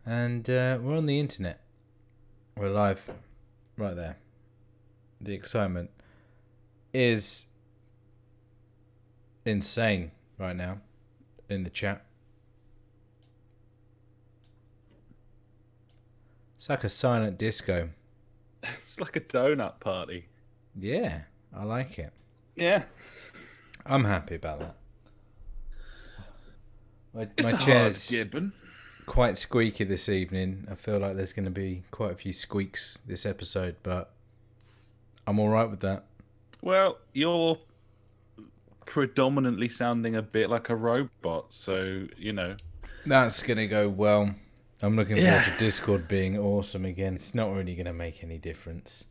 And we're on the internet. We're live right there. The excitement is insane right now in the chat. It's like a silent disco. It's like a donut party. Yeah, I like it. Yeah. I'm happy about that. It's My a hard chair's gibbon. quite squeaky this evening. I feel like there's going to be quite a few squeaks this episode, but I'm all right with that. Well, you're predominantly sounding a bit like a robot, so, That's going to go well. I'm looking forward to Discord being awesome again. It's not really going to make any difference.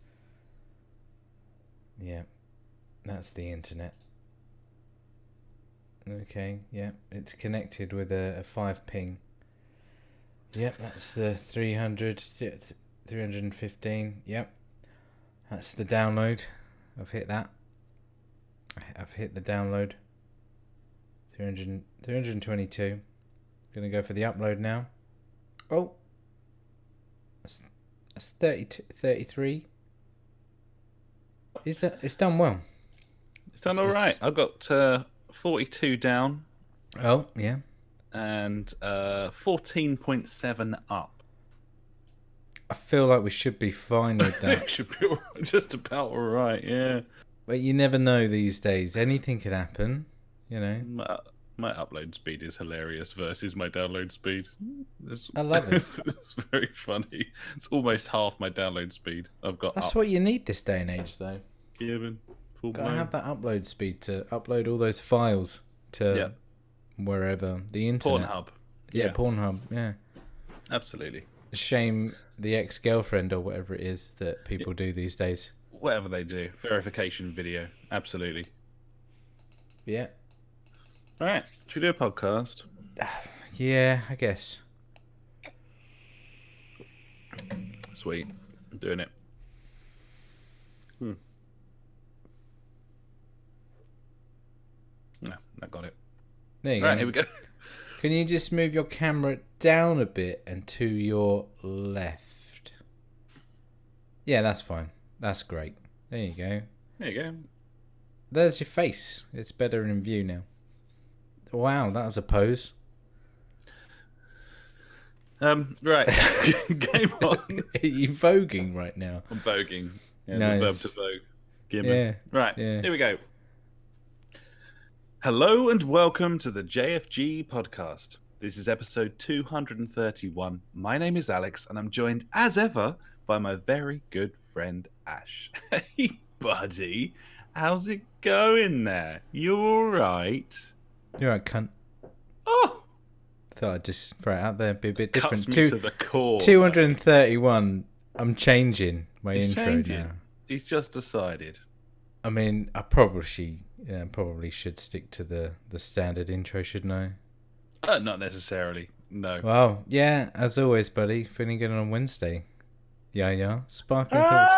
Yeah, that's the internet. Okay, yeah, it's connected with a 5 ping. Yep, that's the 315. Yep, that's the download. I've hit that. I've hit the download. 322. Gonna go for the upload now. Oh, that's 32, 33. It's done well. It's done all right. I've got 42 down. Oh, yeah. And 14.7 up. I feel like we should be fine with that. It should be just about all right, yeah. But you never know these days. Anything could happen, you know. My upload speed is hilarious versus my download speed. I love it. It's very funny. It's almost half my download speed. That's what you need this day and age, though. Yeah, man. Gotta have that upload speed to upload all those files to wherever, the internet. Pornhub. Yeah, Pornhub. Yeah, absolutely. Shame the ex-girlfriend or whatever it is that people do these days. Whatever they do, verification video. Absolutely. Yeah. All right, should we do a podcast? Yeah, I guess. Sweet. I'm doing it. No, I got it. There you go. Right, here we go. Can you just move your camera down a bit and to your left? Yeah, that's fine. That's great. There you go. There you go. There's your face. It's better in view now. Wow, that was a pose. Right. Game on. Are you voguing right now? I'm voguing. Yeah, nice. The verb to vogue. Yeah. Right, here we go. Hello and welcome to the JfG Podcast. This is episode 231. My name is Alex and I'm joined as ever by my very good friend Ash. Hey, buddy. How's it going there? You alright? You're right, cunt. Oh! Thought I'd just throw it out there, be a bit different. Cuts me to the core. 231. I'm changing my intro changing. now. He's just decided. I mean, I probably should stick to the standard intro, shouldn't I? Not necessarily. No. Well, yeah, as always, buddy. Feeling good on Wednesday. Yeah. Sparkling thoughts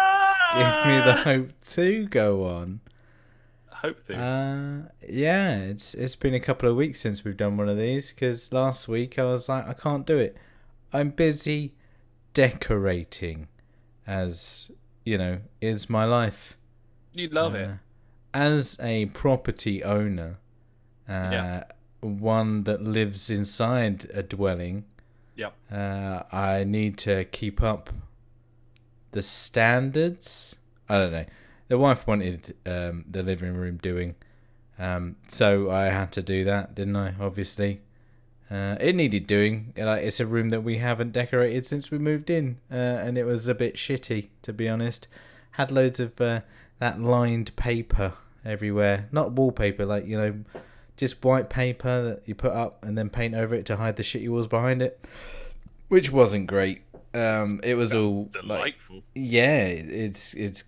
give me the hope to go on. Hope to. Yeah, it's been a couple of weeks since we've done one of these, because last week I was like, I can't do it. I'm busy decorating, as, is my life. You love it. As a property owner, one that lives inside a dwelling, I need to keep up the standards. I don't know. The wife wanted the living room doing, so I had to do that, didn't I? Obviously, it needed doing. It's a room that we haven't decorated since we moved in, and it was a bit shitty, to be honest. Had loads of that lined paper everywhere, not wallpaper, just white paper that you put up and then paint over it to hide the shitty walls behind it, which wasn't great. It was all delightful. It's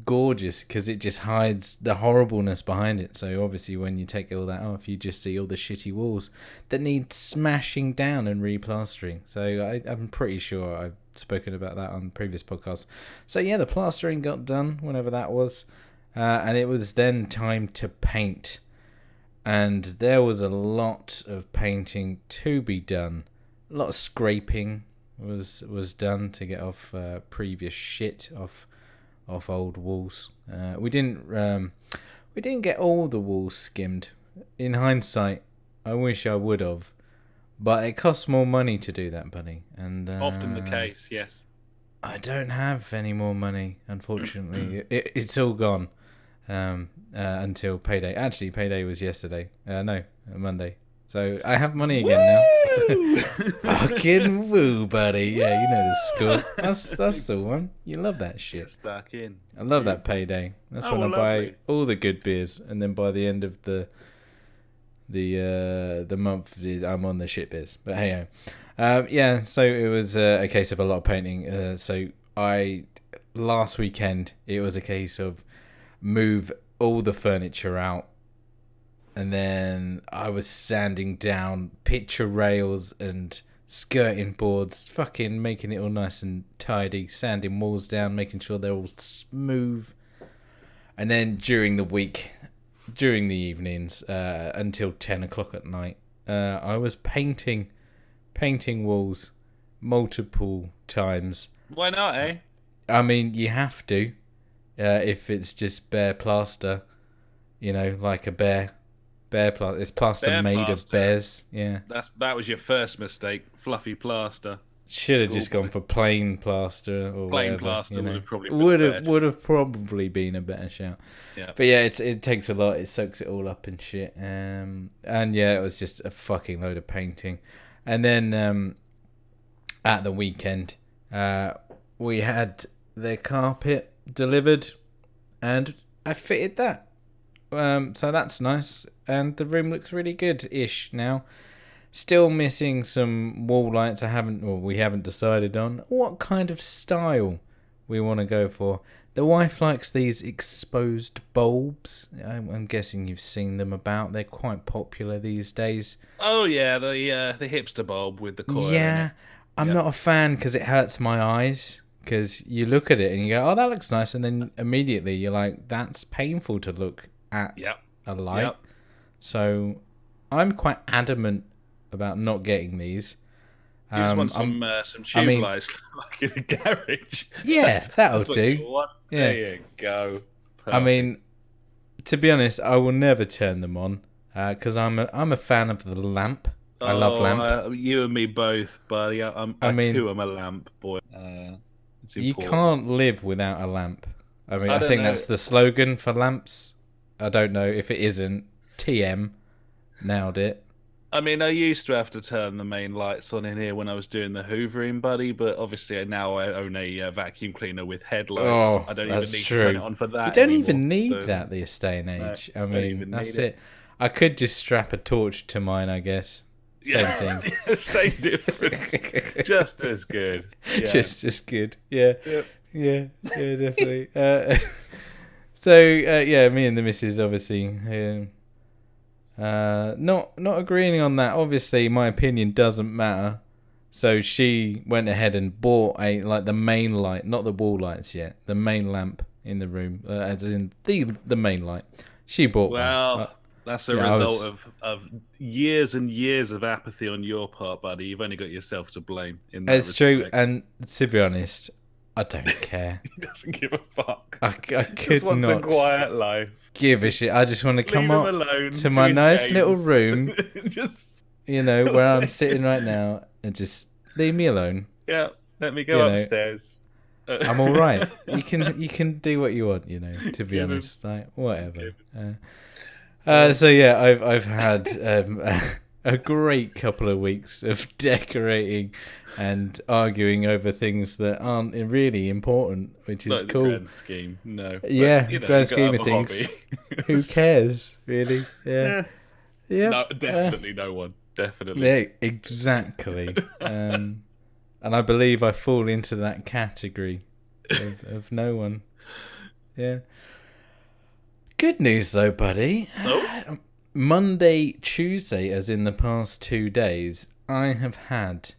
gorgeous because it just hides the horribleness behind it. So obviously when you take all that off, you just see all the shitty walls that need smashing down and replastering. So I'm pretty sure I've spoken about that on previous podcasts. So yeah, the plastering got done whenever that was, and it was then time to paint, and there was a lot of painting to be done, a lot of scraping, was done to get off previous shit off old walls. We didn't get all the walls skimmed. In hindsight, I wish I would have, but it costs more money to do that, buddy. And often the case, yes. I don't have any more money, unfortunately. It's all gone until payday. Actually, payday was yesterday. No, Monday. So I have money again now. Fucking woo, buddy. Yeah, you know the score. That's the one. You love that shit. Get stuck in. I love that payday. That's when I buy all the good beers, and then by the end of the month, I'm on the shit beers. But hey, yeah. So it was a case of a lot of painting. So last weekend it was a case of move all the furniture out. And then I was sanding down picture rails and skirting boards, fucking making it all nice and tidy, sanding walls down, making sure they're all smooth. And then during the week, during the evenings, until 10 o'clock at night, I was painting walls multiple times. Why not, eh? I mean, you have to, if it's just bare plaster, like a bear. It's plaster made of bears. Yeah. That was your first mistake. Fluffy plaster. Should have just gone for plain plaster or plain whatever, plaster would have probably would have probably been a better shout. Yeah. But yeah, it takes a lot. It soaks it all up and shit. And yeah, it was just a fucking load of painting. And then at the weekend, we had the carpet delivered, and I fitted that. So that's nice, and the room looks really good-ish now. Still missing some wall lights. We haven't decided on what kind of style we want to go for. The wife likes these exposed bulbs. I'm guessing you've seen them about. They're quite popular these days. Oh yeah, the hipster bulb with the coil. Yeah, in it. I'm not a fan because it hurts my eyes. Because you look at it and you go, "Oh, that looks nice," and then immediately you're like, "That's painful to look at a light." Yep. So I'm quite adamant about not getting these. You just want some tube lights like in a garage. Yeah, that'll do. Yeah. There you go. Perfect. I mean, to be honest, I will never turn them on because I'm a fan of the lamp. I love lamp. You and me both, buddy. I too am a lamp boy. You can't live without a lamp. I mean, I think that's the slogan for lamps. I don't know if it isn't. TM nailed it. I mean, I used to have to turn the main lights on in here when I was doing the hoovering, buddy, but obviously now I own a vacuum cleaner with headlights. Oh, I don't even need to turn it on for that. You don't even need that this day and age. No, I mean, that's it. I could just strap a torch to mine, I guess. Same thing. Same difference. Just as good. Yeah. Just as good. Yeah. Yep. Yeah, definitely. So, me and the missus obviously not agreeing on that. Obviously, my opinion doesn't matter. So she went ahead and bought the main light, not the wall lights yet, the main lamp in the room, as in the main light. She bought one. Well, that's a result of years and years of apathy on your part, buddy. You've only got yourself to blame in that respect. It's true, and to be honest, I don't care. He doesn't give a fuck. I could just wants not a quiet life. Give a shit. I just want to come up to my nice little room, where I'm sitting right now, and just leave me alone. Yeah, let me go upstairs. I'm all right. You can do what you want. To be honest, like whatever. So yeah, I've had a great couple of weeks of decorating and arguing over things that aren't really important, which is cool. Grand scheme, no. Yeah, but, grand scheme of things. Who cares, really? Yeah. No, definitely no one. Definitely. Yeah, exactly. And I believe I fall into that category of no one. Yeah. Good news, though, buddy. Oh? Monday, Tuesday, as in the past 2 days, I have had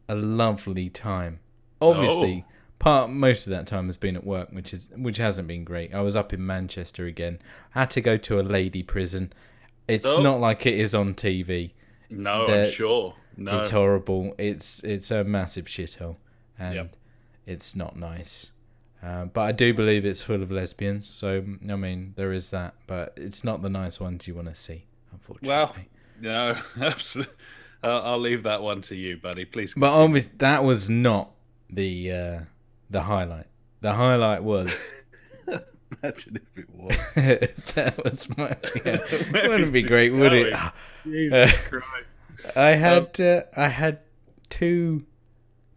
a lovely time. Obviously, most of that time has been at work, which hasn't been great. I was up in Manchester again. I had to go to a lady prison. It's not like it is on TV. No, I'm sure. No. It's horrible. It's a massive shithole, and it's not nice. But I do believe it's full of lesbians. So I mean, there is that, but it's not the nice ones you want to see, unfortunately. Well, no, absolutely. I'll leave that one to you, buddy. Please. But obviously, that was not the highlight. The highlight was. Imagine if it was. That was my. Yeah. It wouldn't be great, would it? Jesus Christ. I had 2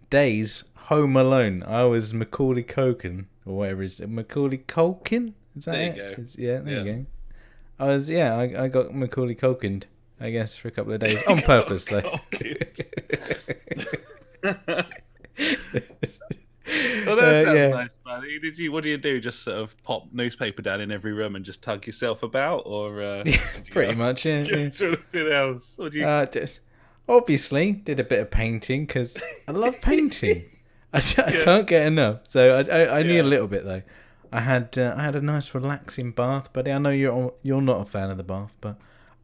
days home alone. I was Macaulay Culkin or whatever it is. Macaulay Culkin? Is that it? There you go. There you go. I got Macaulay Culkin'd, I guess, for a couple of days on purpose though. Well, that sounds nice, buddy. What do you do? Just sort of pop newspaper down in every room and just tug yourself about, or pretty much, yeah. Anything else? What do you? Obviously, did a bit of painting because I love painting. I can't get enough, so I need a little bit though. I had a nice relaxing bath, buddy. I know you're not a fan of the bath, but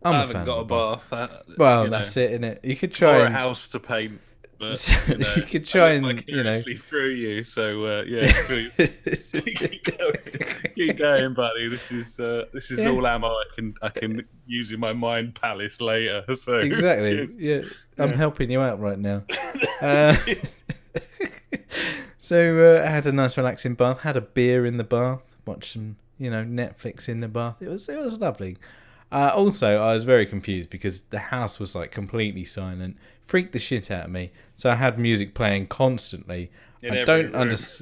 I haven't got a bath. Well, that's it, innit? You could try a house to paint. But, you could try and through you. So keep going, buddy. This is all ammo I can use in my mind palace later. So exactly, I'm helping you out right now. So I had a nice relaxing bath. Had a beer in the bath. Watched some Netflix in the bath. It was lovely. Also, I was very confused because the house was like completely silent. Freaked the shit out of me. So I had music playing constantly. In every room.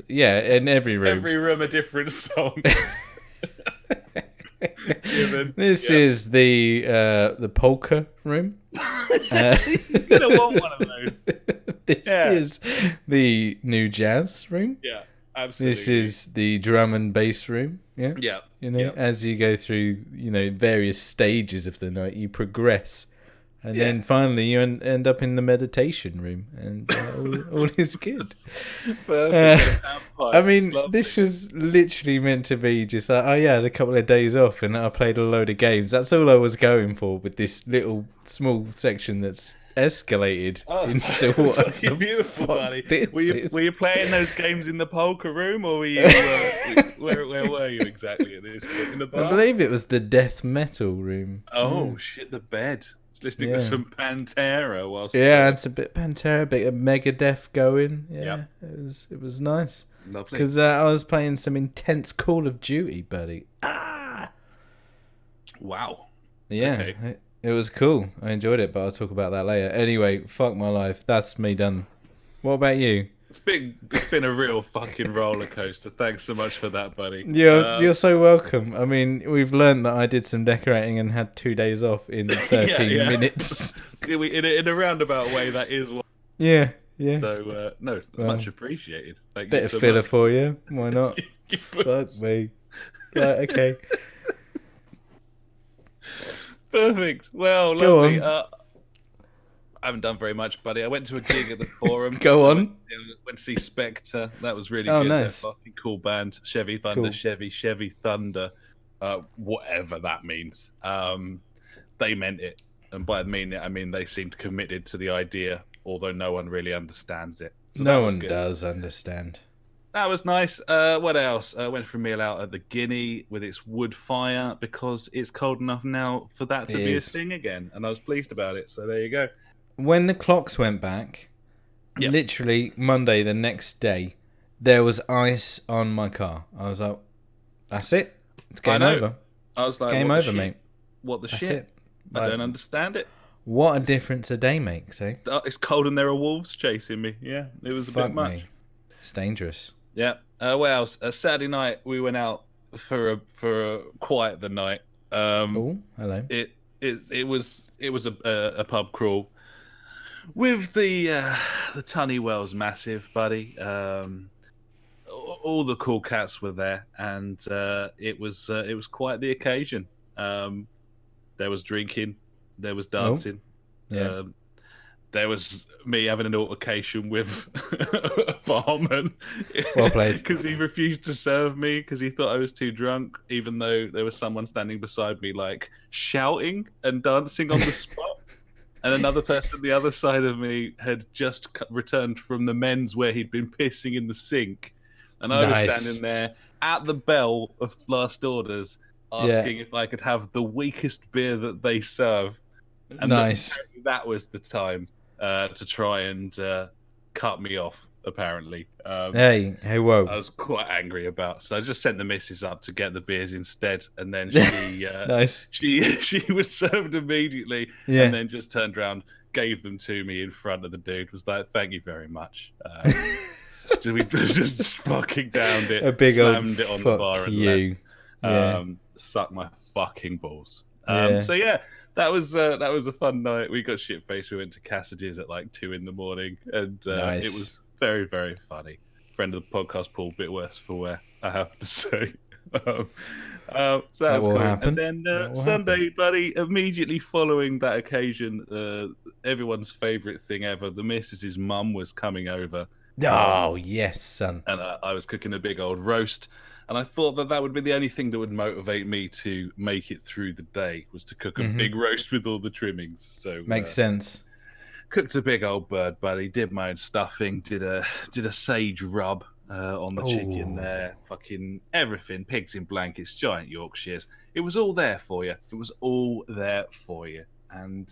In every room. Every room a different song. This is the polka room. You're gonna want one of those. This is the new jazz room. Yeah, absolutely. This is the drum and bass room. Yeah. As you go through, various stages of the night, you progress. And then finally you end up in the meditation room, and all is good. I mean, this was literally meant to be just like, I had a couple of days off and I played a load of games. That's all I was going for with this little small section that's escalated into what beautiful, buddy. Were you playing those games in the polka room, or were you where were you exactly at this point? In the bar? I believe it was the death metal room. Oh shit, the bed. Listening to some Pantera whilst it's a bit Pantera, a bit of Megadeth going. It was nice. Lovely. Because I was playing some intense Call of Duty, buddy. Wow. Yeah, okay. It was cool. I enjoyed it, but I'll talk about that later. Anyway, fuck my life. That's me done. What about you? It's been a real fucking roller coaster. Thanks so much for that, buddy. You're so welcome. I mean, we've learned that I did some decorating and had 2 days off in 13 minutes. In a roundabout way, that is what. Yeah. So much appreciated. Thank bit you of so filler much. for you. Why not? Fuck me. Right, okay. Perfect. Well, lovely. I haven't done very much, buddy. I went to a gig at the Forum. Go on. Went to see Spectre. That was really good. Nice. They're a fucking cool band. Chevy Thunder, cool. Chevy Thunder. Whatever that means. They meant it. And by mean it, I mean they seemed committed to the idea, although no one really understands it. So no one does understand. That was nice. What else? I went for a meal out at the Guinea with its wood fire because it's cold enough now for that to be a thing again. And I was pleased about it. So there you go. When the clocks went back, literally Monday, the next day, there was ice on my car. I was like, that's it. It's game over. I was like, game over, mate. What the that's shit? It. I don't understand it. What a difference a day makes, eh? It's cold and there are wolves chasing me. Yeah, it was a bit much. Me. It's dangerous. Yeah. What else? Saturday night, we went out for a quiet the night. Oh, hello. It was a pub crawl. With the Tunny Wells massive, buddy, all the cool cats were there, and it was quite the occasion. There was drinking, there was dancing, there was me having an altercation with a barman. Well played. Because he refused to serve me because he thought I was too drunk, even though there was someone standing beside me, like shouting and dancing on the spot. And another person on the other side of me had just returned from the men's where he'd been pissing in the sink. And I was standing there at the bell of last orders asking if I could have the weakest beer that they serve. And that was the time to try and cut me off, apparently. Hey, whoa. I was quite angry about, so I just sent the missus up to get the beers instead, and then she she was served immediately, and then just turned around, gave them to me in front of the dude, was like, "Thank you very much." We just fucking downed it, a big slammed old it on the bar, and left. Suck my fucking balls. So yeah, that was a fun night. We got shit faced. We went to Cassidy's at like 2 a.m, and it was very, very funny. Friend of the podcast, Paul, bit worse for wear, I have to say. So that was cool. Happen. And then Sunday, buddy, immediately following that occasion, everyone's favourite thing ever, the missus's mum was coming over. Oh, yes, son. And I was cooking a big old roast. And I thought that would be the only thing that would motivate me to make it through the day, was to cook a big roast with all the trimmings. So makes sense. Cooked a big old bird, buddy. Did my own stuffing. Did a sage rub on the chicken there. Fucking everything. Pigs in blankets, giant Yorkshires. It was all there for you. And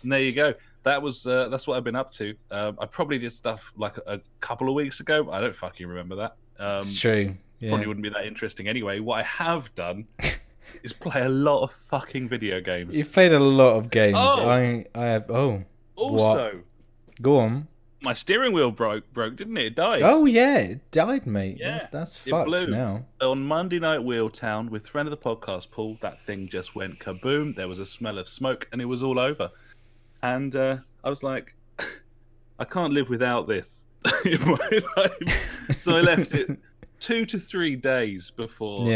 there you go. That's what I've been up to. I probably did stuff like a couple of weeks ago. I don't fucking remember that. It's true. Yeah. Probably wouldn't be that interesting anyway. What I have done is play a lot of fucking video games. You've played a lot of games. I have. Oh. Also, what? Go on. My steering wheel broke, didn't it? It died. Oh yeah, it died, mate. Yeah, that's fucked blew. Now. On Monday night, Wheeltown, with friend of the podcast, Paul, that thing just went kaboom. There was a smell of smoke, and it was all over. And I was like, I can't live without this in my life. So I left it 2 to 3 days before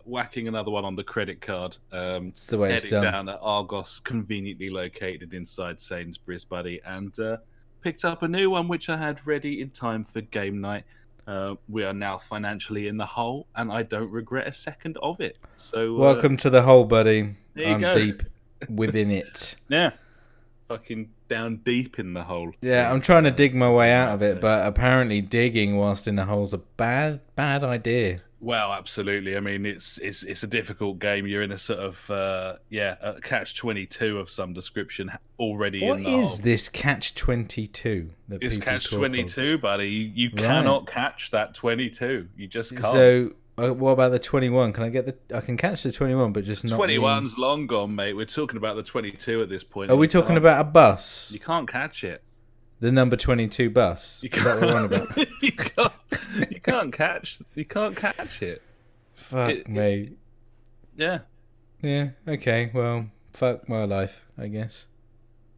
whacking another one on the credit card. It's the way it's done. Heading down at Argos, conveniently located inside Sainsbury's, buddy, and picked up a new one which I had ready in time for game night. We are now financially in the hole, and I don't regret a second of it. So welcome to the hole, buddy. I'm go. Deep within it. Yeah. Fucking down deep in the hole. Yeah, I'm trying to dig my way out of it, but apparently digging whilst in the hole's a bad idea. Well, absolutely. I mean, it's a difficult game. You're in a sort of a catch-22 of some description already. What in the is hole. this catch-22? It's catch-22, buddy. You cannot catch that 22. You just can't. So, what about the 21? Can I get I can catch the 21, but just not. 21's long gone, mate. We're talking about the 22 at this point. Are we talking about a bus? You can't catch it. The number 22 bus. Is that what we're on about? You can't catch it. Fuck, mate. Yeah. Yeah. Okay. Well, fuck my life, I guess.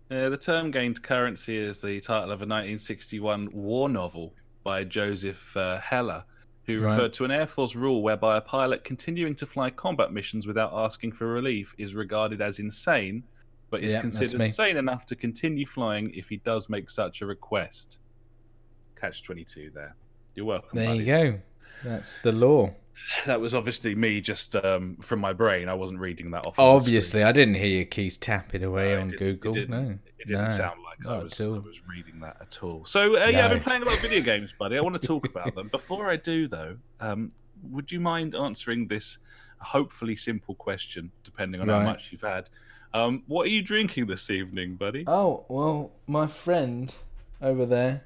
The term gained currency as the title of a 1961 war novel by Joseph Heller, who referred to an Air Force rule whereby a pilot continuing to fly combat missions without asking for relief is regarded as insane, but is considered sane enough to continue flying if he does make such a request. Catch-22 there. You're welcome, There you go. That's the law. That was obviously me just from my brain. I wasn't reading that off. Obviously, I didn't hear your keys tapping away on Google. It didn't sound like I was reading that at all. So, I've been playing a lot of video games, buddy. I want to talk about them. Before I do, though, would you mind answering this hopefully simple question, depending on how much you've had? What are you drinking this evening, buddy? Oh, well, my friend over there.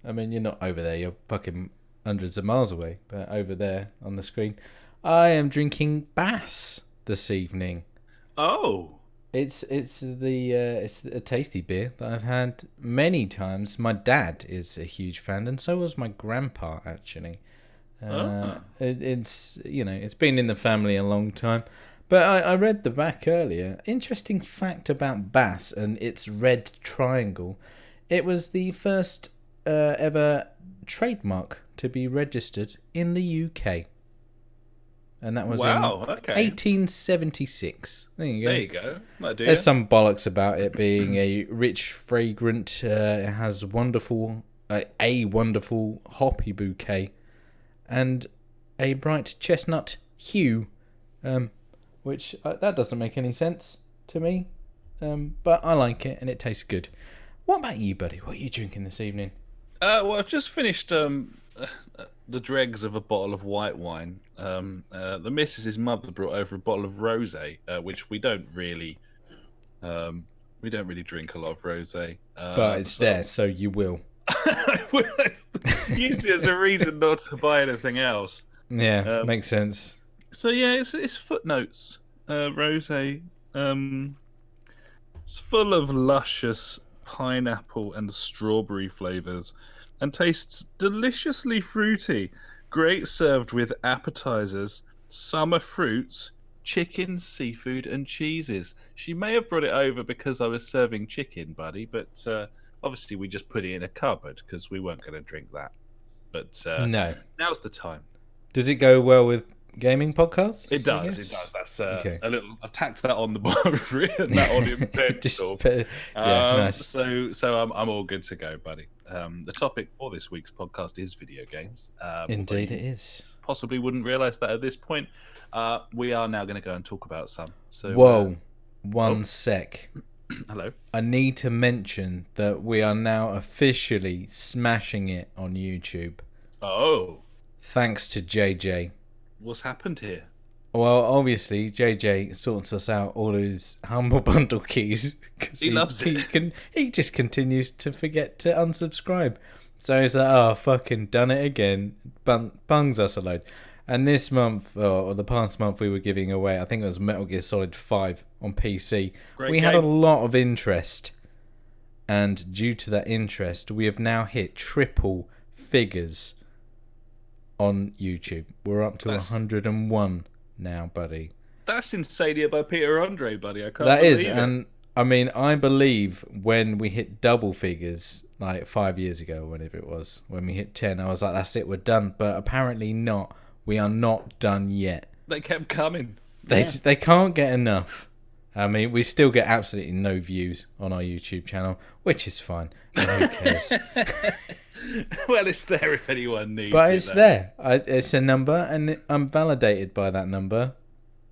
I mean, you're not over there. You're fucking hundreds of miles away. But over there on the screen, I am drinking Bass this evening. Oh. It's a tasty beer that I've had many times. My dad is a huge fan, and so was my grandpa, actually. It's been in the family a long time. But I read the back earlier. Interesting fact about Bass and its red triangle. It was the first ever trademark to be registered in the UK. And that was in 1876. There you go. There's some bollocks about it being a rich, fragrant, it has a wonderful hoppy bouquet and a bright chestnut hue, which that doesn't make any sense to me. but I like it and it tastes good. What about you, buddy? What are you drinking this evening? Well, I've just finished the dregs of a bottle of white wine. The missus's mother brought over a bottle of rosé, which we don't really drink a lot of rosé. But it's there, so you will. Used it as a reason not to buy anything else. Yeah, makes sense. So yeah, it's Footnotes rosé. It's full of luscious pineapple and strawberry flavors, and tastes deliciously fruity. Great served with appetizers, summer fruits, chicken, seafood, and cheeses. She may have brought it over because I was serving chicken, buddy, but obviously we just put it in a cupboard because we weren't going to drink that. But no, now's the time. Does it go well with gaming podcasts? It does. It does. That's okay. A little. I've tacked that on the that on in pencil. Nice. So I'm all good to go, buddy. The topic for this week's podcast is video games. Indeed, it is. Possibly wouldn't realise that at this point. We are now going to go and talk about some. So whoa, one sec. Hello. I need to mention that we are now officially smashing it on YouTube. Oh. Thanks to JJ. What's happened here? Well, obviously, JJ sorts us out all his Humble Bundle keys. He loves it. He just continues to forget to unsubscribe. So he's like, oh, fucking done it again. Bungs us a load. And this month, or the past month, we were giving away, I think it was Metal Gear Solid 5 on PC. We had a lot of interest. And due to that interest, we have now hit triple figures on YouTube. We're up to 101 now, buddy. That's Insania by Peter Andre, buddy. I can't believe it. That is, and I mean, I believe when we hit double figures, like 5 years ago, whenever it was, when we hit 10, I was like, that's it, we're done. But apparently not. We are not done yet. They kept coming. They can't get enough. I mean, we still get absolutely no views on our YouTube channel, which is fine. Who cares? Well, it's there if anyone needs it. But it's there. It's a number, and I'm validated by that number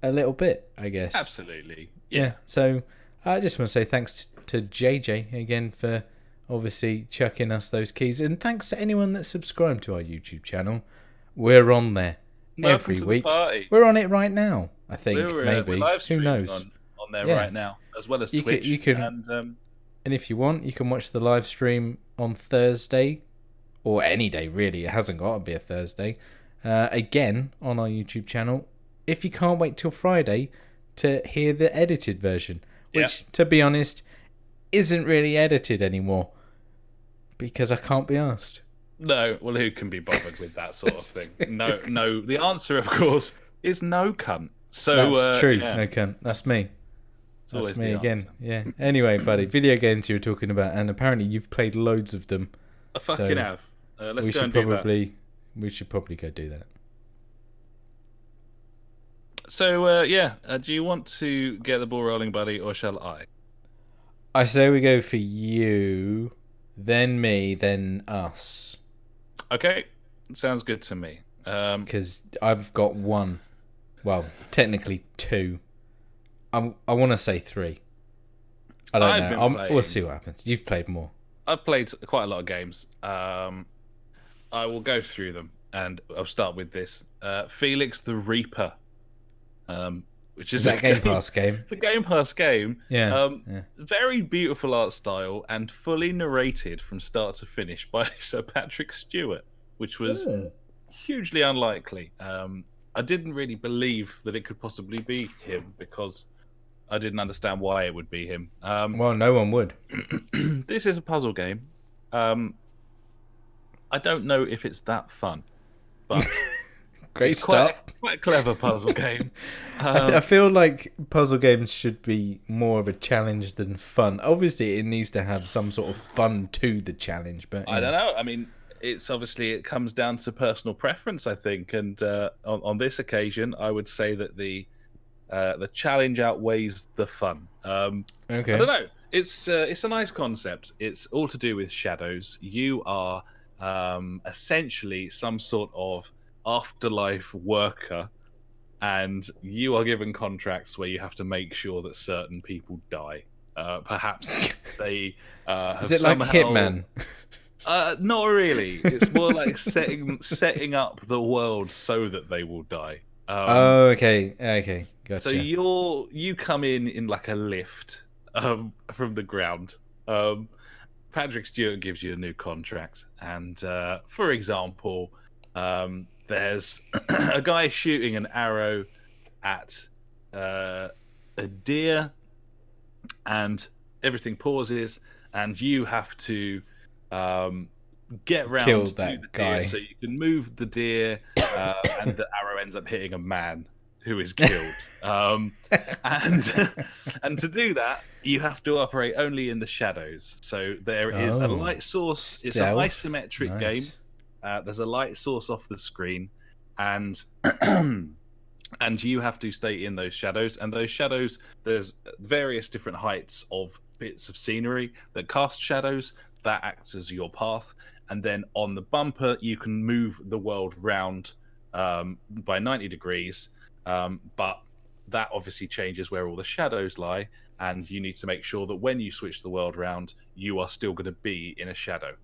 a little bit, I guess. Absolutely. Yeah. So I just want to say thanks to JJ again for obviously chucking us those keys. And thanks to anyone that's subscribed to our YouTube channel. We're on there every week. We're on it right now, I think. Maybe. Who knows? On there right now, as well as Twitch. You can, and if you want, you can watch the live stream on Thursday. Or any day, really. It hasn't got to be a Thursday. Again, on our YouTube channel. If you can't wait till Friday to hear the edited version. Which, to be honest, isn't really edited anymore. Because I can't be asked. No, well, who can be bothered with that sort of thing? No. The answer, of course, is no cunt. So, that's true, no cunt. That's me. That's me again. Yeah. Anyway, buddy, video games you were talking about. And apparently you've played loads of them. I fucking have. Let's go and do that. We should probably go do that. So, do you want to get the ball rolling, buddy, or shall I? I say we go for you, then me, then us. Okay, sounds good to me. Because I've got one. Well, technically two. I want to say three. I don't know. We'll see what happens. You've played more. I've played quite a lot of games. I will go through them, and I'll start with this. Felix the Reaper, which is that Game Pass game. It's a Game Pass game. Yeah. Very beautiful art style and fully narrated from start to finish by Sir Patrick Stewart, which was hugely unlikely. I didn't really believe that it could possibly be him because I didn't understand why it would be him. Well, no one would. This is a puzzle game. I don't know if it's that fun, but great start. Quite a clever puzzle game. I feel like puzzle games should be more of a challenge than fun. Obviously, it needs to have some sort of fun to the challenge, but I don't know. I mean, it comes down to personal preference, I think, and on this occasion, I would say that the challenge outweighs the fun. Okay. I don't know. It's a nice concept. It's all to do with shadows. You are essentially some sort of afterlife worker, and you are given contracts where you have to make sure that certain people die. Perhaps they have Is it somehow... like Hitman? Not really. It's more like setting up the world so that they will die. Oh, okay, So gotcha. you come in like a lift from the ground. Patrick Stewart gives you a new contract, and for example, there's a guy shooting an arrow at a deer, and everything pauses, and you have to get Kill round to that the deer guy. so you can move the deer, and the arrow ends up hitting a man who is killed. And and to do that, you have to operate only in the shadows. So there is a Oh, light source. It's an stealth. isometric game. Nice. There's a light source off the screen, and and you have to stay in those shadows. And those shadows, there's various different heights of bits of scenery that cast shadows that acts as your path. And then on the bumper, you can move the world round by 90 degrees. But that obviously changes where all the shadows lie. And you need to make sure that when you switch the world round, you are still going to be in a shadow.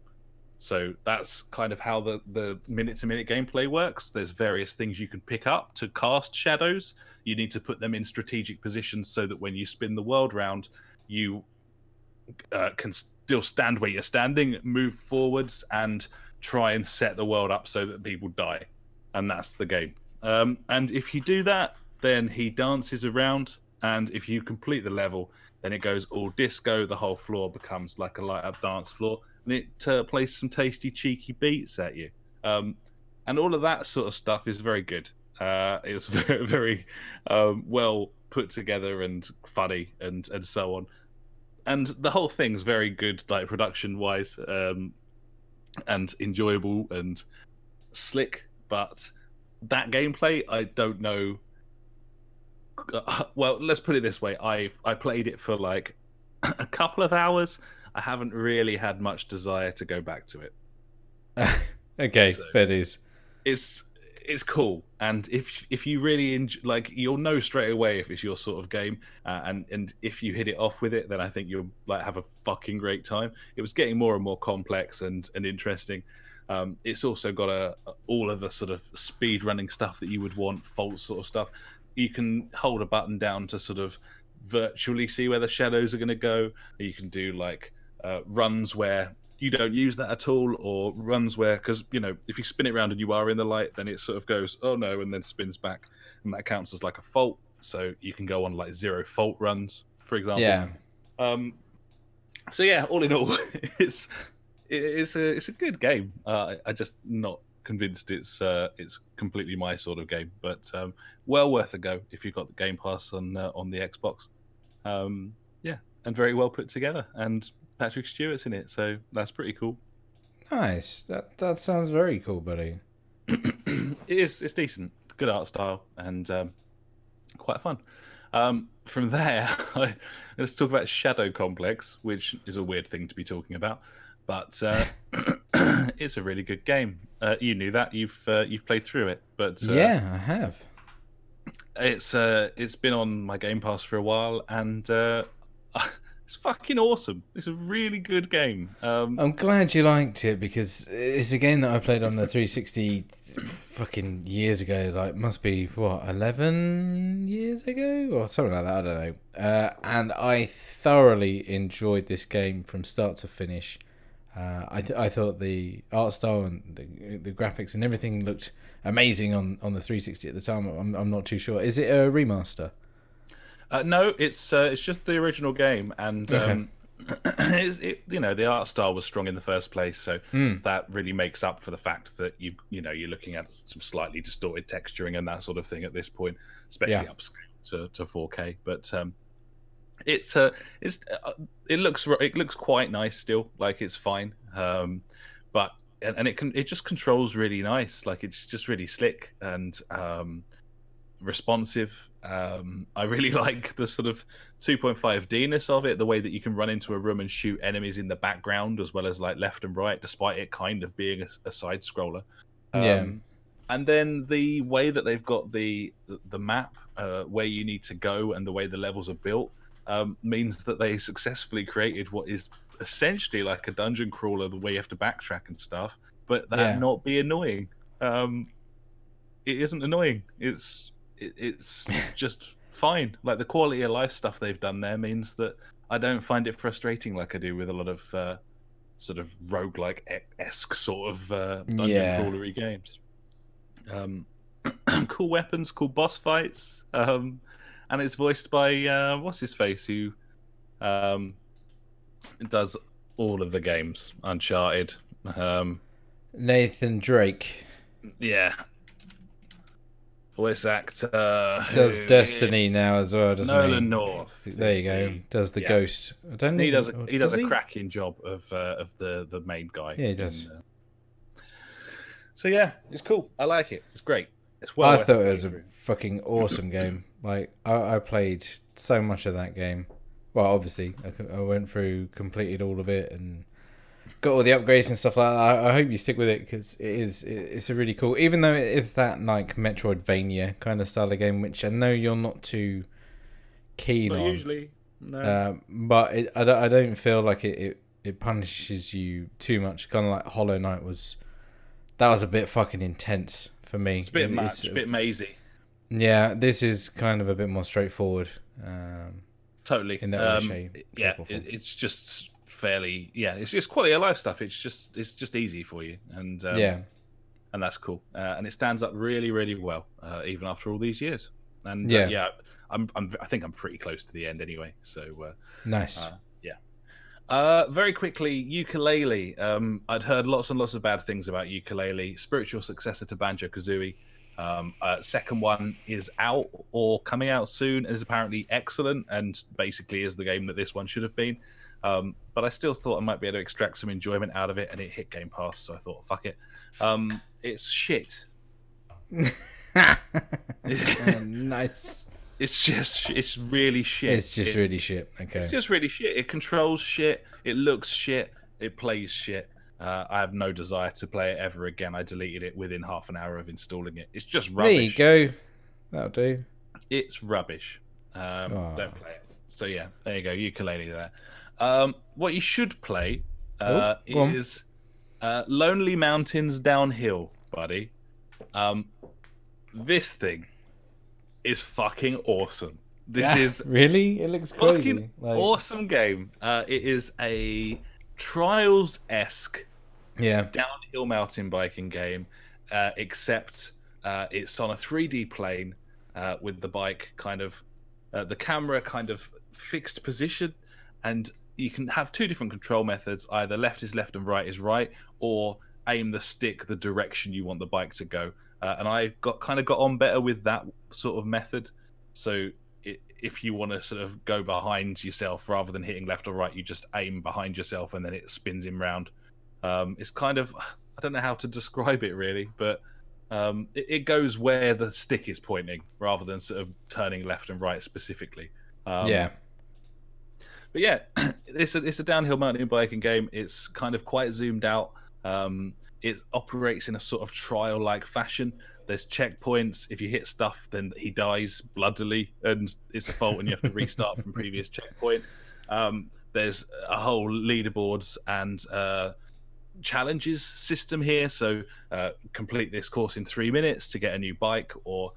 So that's kind of how the minute-to-minute gameplay works. There's various things you can pick up to cast shadows. You need to put them in strategic positions so that when you spin the world round, you can still stand where you're standing, move forwards, and try and set the world up so that people die. And that's the game. And if you do that, then he dances around. And if you complete the level, then it goes all disco. The whole floor becomes like a light-up dance floor. And it plays some tasty, cheeky beats at you. And all of that sort of stuff is very good. It's very, very well put together and funny and so on. And the whole thing's very good, like production-wise, and enjoyable and slick. But that gameplay, I don't know. Well, let's put it this way: I played it for like a couple of hours. I haven't really had much desire to go back to it. Okay, So fair dues. it's cool, and if you really like, you'll know straight away if it's your sort of game, and if you hit it off with it, then I think you'll like have a fucking great time. It was getting more and more complex and interesting. It's also got all of the sort of speed running stuff that you would want, fault sort of stuff. You can hold a button down to sort of virtually see where the shadows are going to go. You can do like runs where you don't use that at all, or runs where, because if you spin it around and you are in the light, then it sort of goes, oh no, and then spins back, and that counts as like a fault. So you can go on like 0 fault runs, for example. Yeah. So yeah, all in all, it's a good game. I just not convinced it's completely my sort of game, but well worth a go if you've got the Game Pass on the Xbox. Yeah, and very well put together, and Patrick Stewart's in it, so that's pretty cool. Nice. That sounds very cool, buddy. It's decent, good art style, and quite fun. From there, let's talk about Shadow Complex, which is a weird thing to be talking about, but it's a really good game. You knew that, you've played through it, but Yeah, I have. It's been on my Game Pass for a while, and it's fucking awesome. It's a really good game. I'm glad you liked it, because it's a game that I played on the 360 fucking years ago. Like, must be, what, 11 years ago? Or something like that, I don't know. And I thoroughly enjoyed this game from start to finish. I thought the art style and the graphics and everything looked amazing on the 360 at the time. I'm not too sure. Is it a remaster? No, it's just the original game, and Okay. the art style was strong in the first place, so that really makes up for the fact that you're looking at some slightly distorted texturing and that sort of thing at this point, especially upscale to 4K. But it looks quite nice still, like it's fine, but it just controls really nice, like it's just really slick and responsive. I really like the sort of 2.5D-ness of it, the way that you can run into a room and shoot enemies in the background as well as like left and right, despite it kind of being a side scroller. And then the way that they've got the map, where you need to go, and the way the levels are built, means that they successfully created what is essentially like a dungeon crawler, the way you have to backtrack and stuff, but that not be annoying. It isn't annoying. It's just fine. Like the quality of life stuff they've done there means that I don't find it frustrating like I do with a lot of sort of roguelike-esque sort of dungeon crawlery games. Cool weapons, cool boss fights, and it's voiced by what's his face, who does all of the games, Uncharted. Nathan Drake. Yeah. Voice actor. Does Destiny now as well, doesn't he? Nolan North. There you go. Does the Ghost. I don't know. He does a cracking job of the main guy. Yeah, he does. So yeah, it's cool. I like it. It's great. It's I thought it was a fucking awesome game. Like I played so much of that game. Well, obviously, I went through, completed all of it, and got all the upgrades and stuff like that. I hope you stick with it because it's a really cool. Even though it's that like Metroidvania kind of style of game, which I know you're not too keen on. Usually, no. But I don't feel like it punishes you too much. Kind of like Hollow Knight was. That was a bit fucking intense for me. It's a bit much, a bit mazy. Yeah, this is kind of a bit more straightforward. Totally. In that way, it's just fairly. Yeah, it's just quality of life stuff. It's just easy for you, and and that's cool. And it stands up really, really well, even after all these years. And I think I'm pretty close to the end anyway. So nice. Very quickly, Ukulele. I'd heard lots and lots of bad things about Ukulele. Spiritual successor to Banjo-Kazooie. Second one is out or coming out soon and is apparently excellent and basically is the game that this one should have been. But I still thought I might be able to extract some enjoyment out of it, and it hit Game Pass, so I thought, fuck it. It's shit. Nice. It's really shit. It's just really shit. Okay. It's just really shit. It controls shit. It looks shit. It plays shit. I have no desire to play it ever again. I deleted it within half an hour of installing it. It's just rubbish. There you go. That'll do. It's rubbish. Don't play it. So yeah, there you go. Ukulele there. What you should play is Lonely Mountains Downhill, buddy. This thing is fucking awesome. This is really? It looks crazy. Fucking awesome game. It is a Trials-esque downhill mountain biking game, except it's on a 3D plane with the bike kind of the camera kind of fixed position, and you can have two different control methods. Either left is left and right is right, or aim the stick the direction you want the bike to go. And I got on better with that sort of method. So if you want to sort of go behind yourself rather than hitting left or right, you just aim behind yourself and then it spins him round. It's kind of, I don't know how to describe it really, but it goes where the stick is pointing rather than sort of turning left and right specifically. But yeah, it's a downhill mountain biking game. It's kind of quite zoomed out. It operates in a sort of trial-like fashion. There's checkpoints. If you hit stuff, then he dies bloodily, and it's a fault, and you have to restart from previous checkpoint. There's a whole leaderboards and challenges system here. So complete this course in 3 minutes to get a new bike, or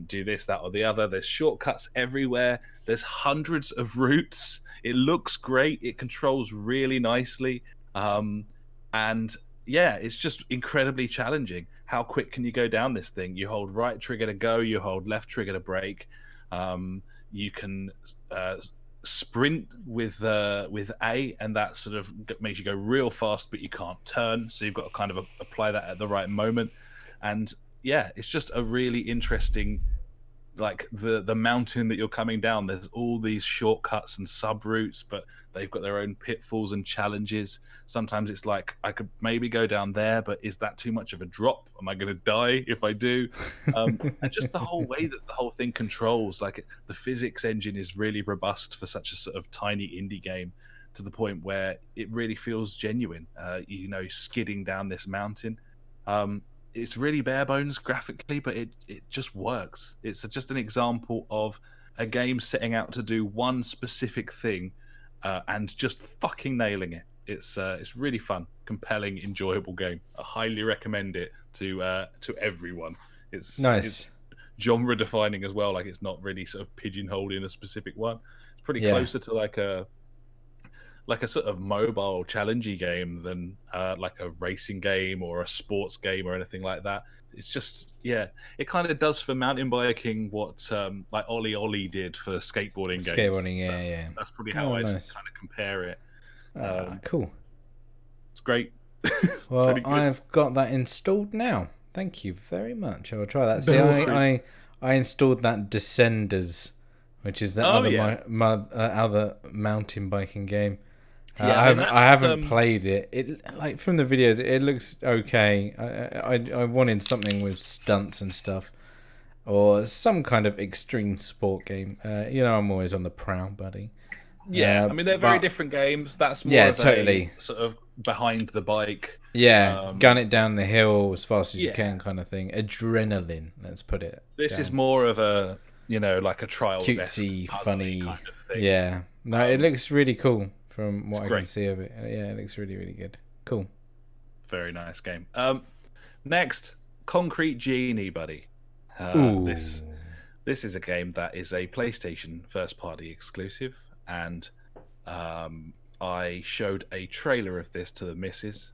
do this, that, or the other. There's shortcuts everywhere. There's hundreds of routes. It looks great. It controls really nicely. And yeah, it's just incredibly challenging. How quick can you go down this thing? You hold right trigger to go, you hold left trigger to brake. You can sprint with A, and that sort of makes you go real fast, but you can't turn. So you've got to kind of apply that at the right moment. And yeah, it's just a really interesting, like the mountain that you're coming down. There's all these shortcuts and sub routes, but they've got their own pitfalls and challenges. Sometimes it's like, I could maybe go down there, but is that too much of a drop? Am I going to die if I do? And just the whole way that the whole thing controls, like the physics engine is really robust for such a sort of tiny indie game, to the point where it really feels genuine. Skidding down this mountain. It's really bare bones graphically, but it just works. It's just an example of a game setting out to do one specific thing and just fucking nailing it. It's really fun, compelling, enjoyable game. I highly recommend it to everyone. It's genre defining as well. Like, it's not really sort of pigeonholed in a specific one. It's pretty closer to like a sort of mobile challengey game than like a racing game or a sports game or anything like that. It's just, it kind of does for mountain biking what like Ollie Ollie did for skateboarding games. Skateboarding, that's probably how I kind of compare it. Cool. It's great. Well, I've got that installed now. Thank you very much. I'll try that. See, I installed that Descenders, which is the other mountain biking game. I haven't played it. It, like, from the videos, it looks okay. I wanted something with stunts and stuff, or some kind of extreme sport game. I'm always on the prowl, buddy. Yeah, I mean, they're very different games. That's more of a sort of behind the bike. Yeah, gun it down the hill as fast as you can kind of thing. Adrenaline, let's put it. This is more of a, like a trials cutesy, funny kind of thing. Yeah, no, it looks really cool from what I can see of it. Yeah, it looks really, really good. Cool. Very nice game. Next, Concrete Genie, buddy. This is a game that is a PlayStation first-party exclusive. And I showed a trailer of this to the missus,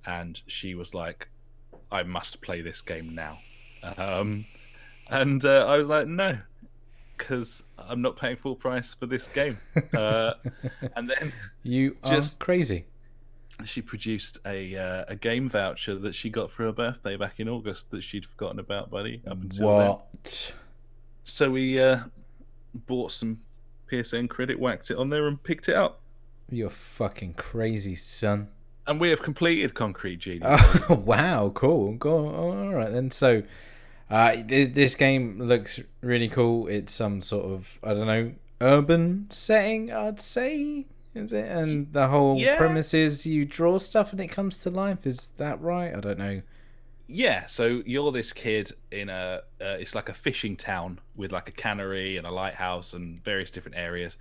and she was like, I must play this game now. And I was like, no, because I'm not paying full price for this game. And then you are crazy. She produced a game voucher that she got for her birthday back in August that she'd forgotten about, buddy, up until then. So we bought some PSN credit, whacked it on there, and picked it up. You're fucking crazy, son. And we have completed Concrete Genie. Oh, wow, cool. Go on. All right then. So, this game looks really cool. It's some sort of, I don't know, urban setting, I'd say. Is it? And the whole premise is you draw stuff and it comes to life. Is that right? I don't know. Yeah, so you're this kid in it's like a fishing town with like a cannery and a lighthouse and various different areas.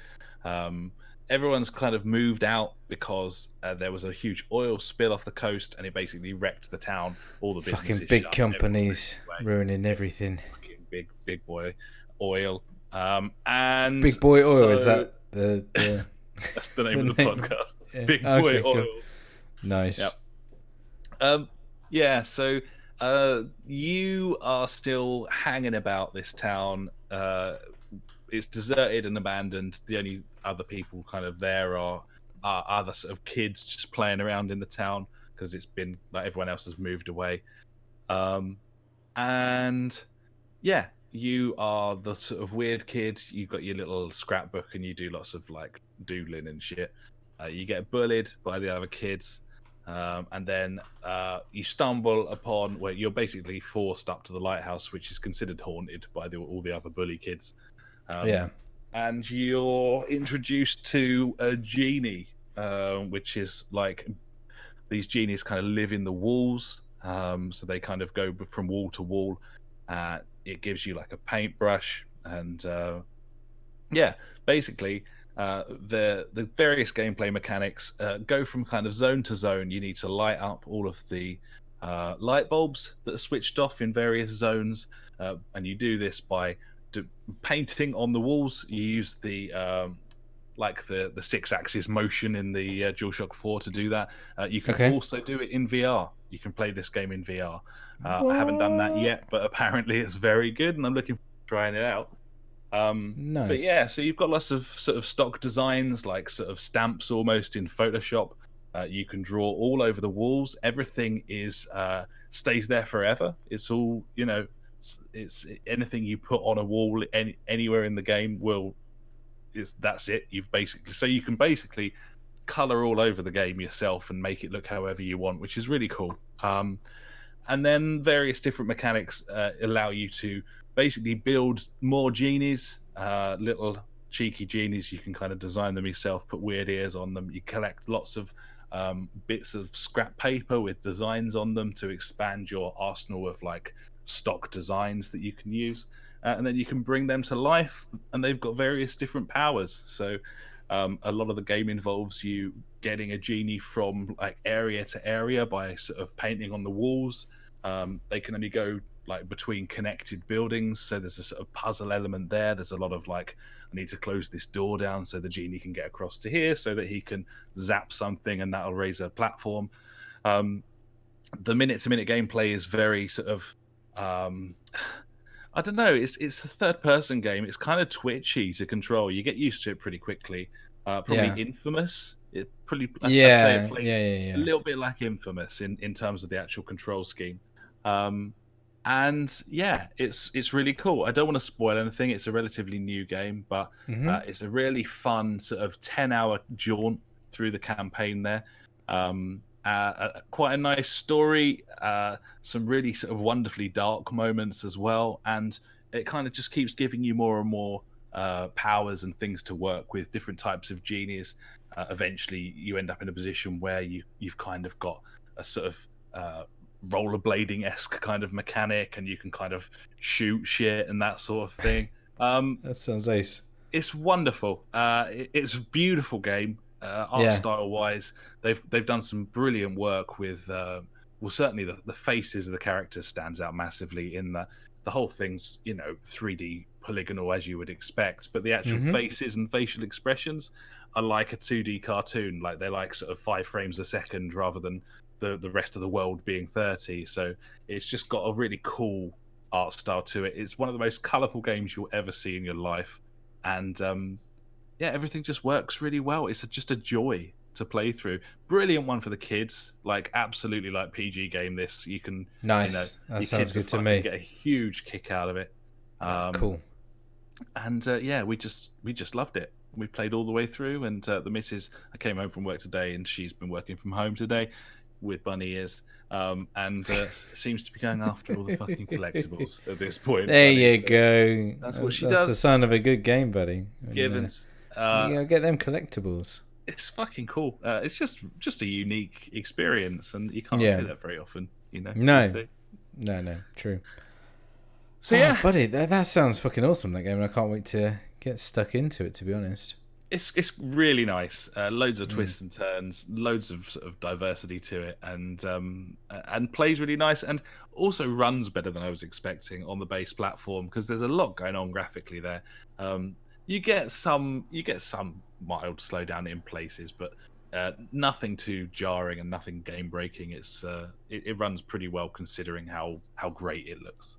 Everyone's kind of moved out because there was a huge oil spill off the coast and it basically wrecked the town. All the businesses fucking big companies ruining everything. Fucking big boy oil. And Big Boy Oil, is that the that's the name of the podcast. Yeah. Big Boy Oil. Cool. Nice. Yep. Yeah, so you are still hanging about this town. It's deserted and abandoned. The only other people kind of there are other sort of kids just playing around in the town because it's been like everyone else has moved away. And yeah, you are the sort of weird kid. You've got your little scrapbook and you do lots of like doodling and shit. You get bullied by the other kids. And then you stumble upon where you're basically forced up to the lighthouse, which is considered haunted by all the other bully kids. And you're introduced to a genie, which is like these genies kind of live in the walls. So they kind of go from wall to wall. It gives you like a paintbrush, and basically. The various gameplay mechanics go from kind of zone to zone. You need to light up all of the light bulbs that are switched off in various zones, and you do this by painting on the walls. You use the like the 6-axis motion in the DualShock 4 to do that. You can also do it in VR. You can play this game in VR. I haven't done that yet, but apparently it's very good, and I'm looking forward to trying it out. Nice. But yeah, so you've got lots of sort of stock designs, like sort of stamps almost in Photoshop. You can draw all over the walls. Everything is stays there forever. It's all, it's anything you put on a wall anywhere in the game that's it. So you can basically color all over the game yourself and make it look however you want, which is really cool. And then various different mechanics allow you to basically build more genies, little cheeky genies. You can kind of design them yourself, put weird ears on them. You collect lots of bits of scrap paper with designs on them to expand your arsenal of like stock designs that you can use, and then you can bring them to life, and they've got various different powers. So a lot of the game involves you getting a genie from like area to area by sort of painting on the walls. They can only go like between connected buildings, so there's a sort of puzzle element there. There's a lot of like, I need to close this door down so the genie can get across to here so that he can zap something and that'll raise a platform. The minute-to-minute gameplay is very sort of I don't know, it's a third-person game. It's kind of twitchy to control. You get used to it pretty quickly. Probably Infamous. I'd say it plays a little bit like Infamous in terms of the actual control scheme. And yeah, it's really cool. I don't want to spoil anything. It's a relatively new game, but it's a really fun sort of 10-hour jaunt through the campaign there. Quite a nice story, some really sort of wonderfully dark moments as well, and it kind of just keeps giving you more and more powers and things to work with, different types of genies. Eventually you end up in a position where you've kind of got a sort of rollerblading-esque kind of mechanic, and you can kind of shoot shit and that sort of thing. That sounds ace. It's wonderful. It's a beautiful game. Art style wise, they've done some brilliant work with certainly the faces of the characters stands out massively in the whole thing's 3D polygonal as you would expect, but the actual faces and facial expressions are like a 2D cartoon. Like they're like sort of 5 frames a second rather than the rest of the world being 30. So it's just got a really cool art style to it. It's one of the most colourful games you'll ever see in your life, and everything just works really well. It's just a joy to play through. Brilliant one for the kids, like absolutely like PG game. This you can nice. That sounds good to me. Get a huge kick out of it. Cool. And we just loved it. We played all the way through, and the missus, I came home from work today, and she's been working from home today with bunny ears, and seems to be going after all the fucking collectibles at this point. There you go. That's what she does. That's the sign of a good game, buddy. Givens. You get them collectibles. It's fucking cool. It's just a unique experience, and you can't say that very often. No, true. So buddy, that sounds fucking awesome. That game, and I can't wait to get stuck into it. To be honest, it's really nice. Loads of twists and turns, loads of sort of diversity to it, and plays really nice, and also runs better than I was expecting on the base platform, because there's a lot going on graphically there. You get some mild slowdown in places, but nothing too jarring and nothing game breaking. It runs pretty well considering how great it looks.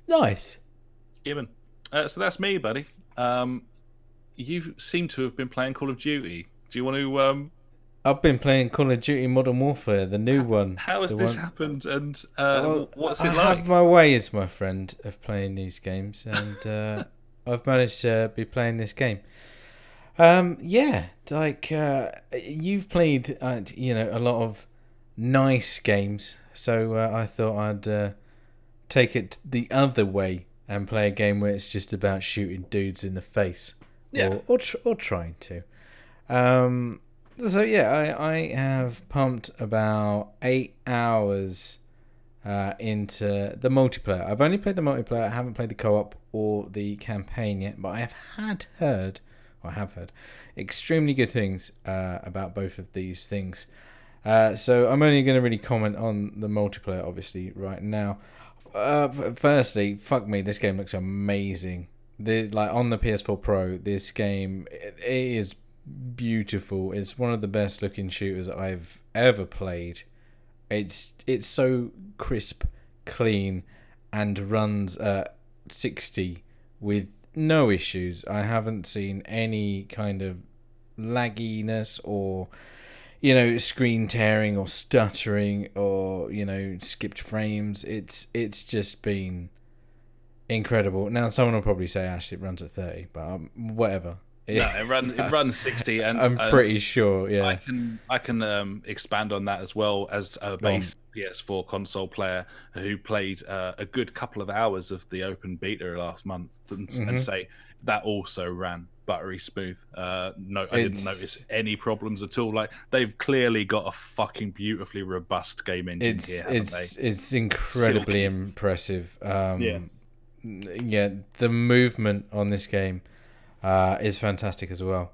Nice. Given. So that's me, buddy. You seem to have been playing Call of Duty. Do you want to? I've been playing Call of Duty Modern Warfare, the new one. How has this happened, and what's it like? I have my ways, my friend, of playing these games, and I've managed to be playing this game. You've played, a lot of nice games, so I thought I'd take it the other way and play a game where it's just about shooting dudes in the face, or trying to. I have pumped about 8 hours into the multiplayer. I've only played the multiplayer. I haven't played the co-op or the campaign yet, but I have heard extremely good things about both of these things. So I'm only going to really comment on the multiplayer, obviously, right now. Firstly, fuck me, this game looks amazing. On the PS4 Pro, this game it is beautiful. It's one of the best looking shooters I've ever played. It's so crisp, clean, and runs at 60 with no issues. I haven't seen any kind of lagginess or screen tearing or stuttering or skipped frames. It's just been incredible. Now someone will probably say, Ash, it runs at 30, but whatever. No, it runs 60, and I'm pretty sure. Yeah, I can expand on that as well as a base PS4 console player who played a good couple of hours of the open beta last month and say that also ran buttery smooth. No, I didn't notice any problems at all. Like, they've clearly got a fucking beautifully robust game engine here, haven't they? It's incredibly impressive. Yeah, the movement on this game is fantastic as well.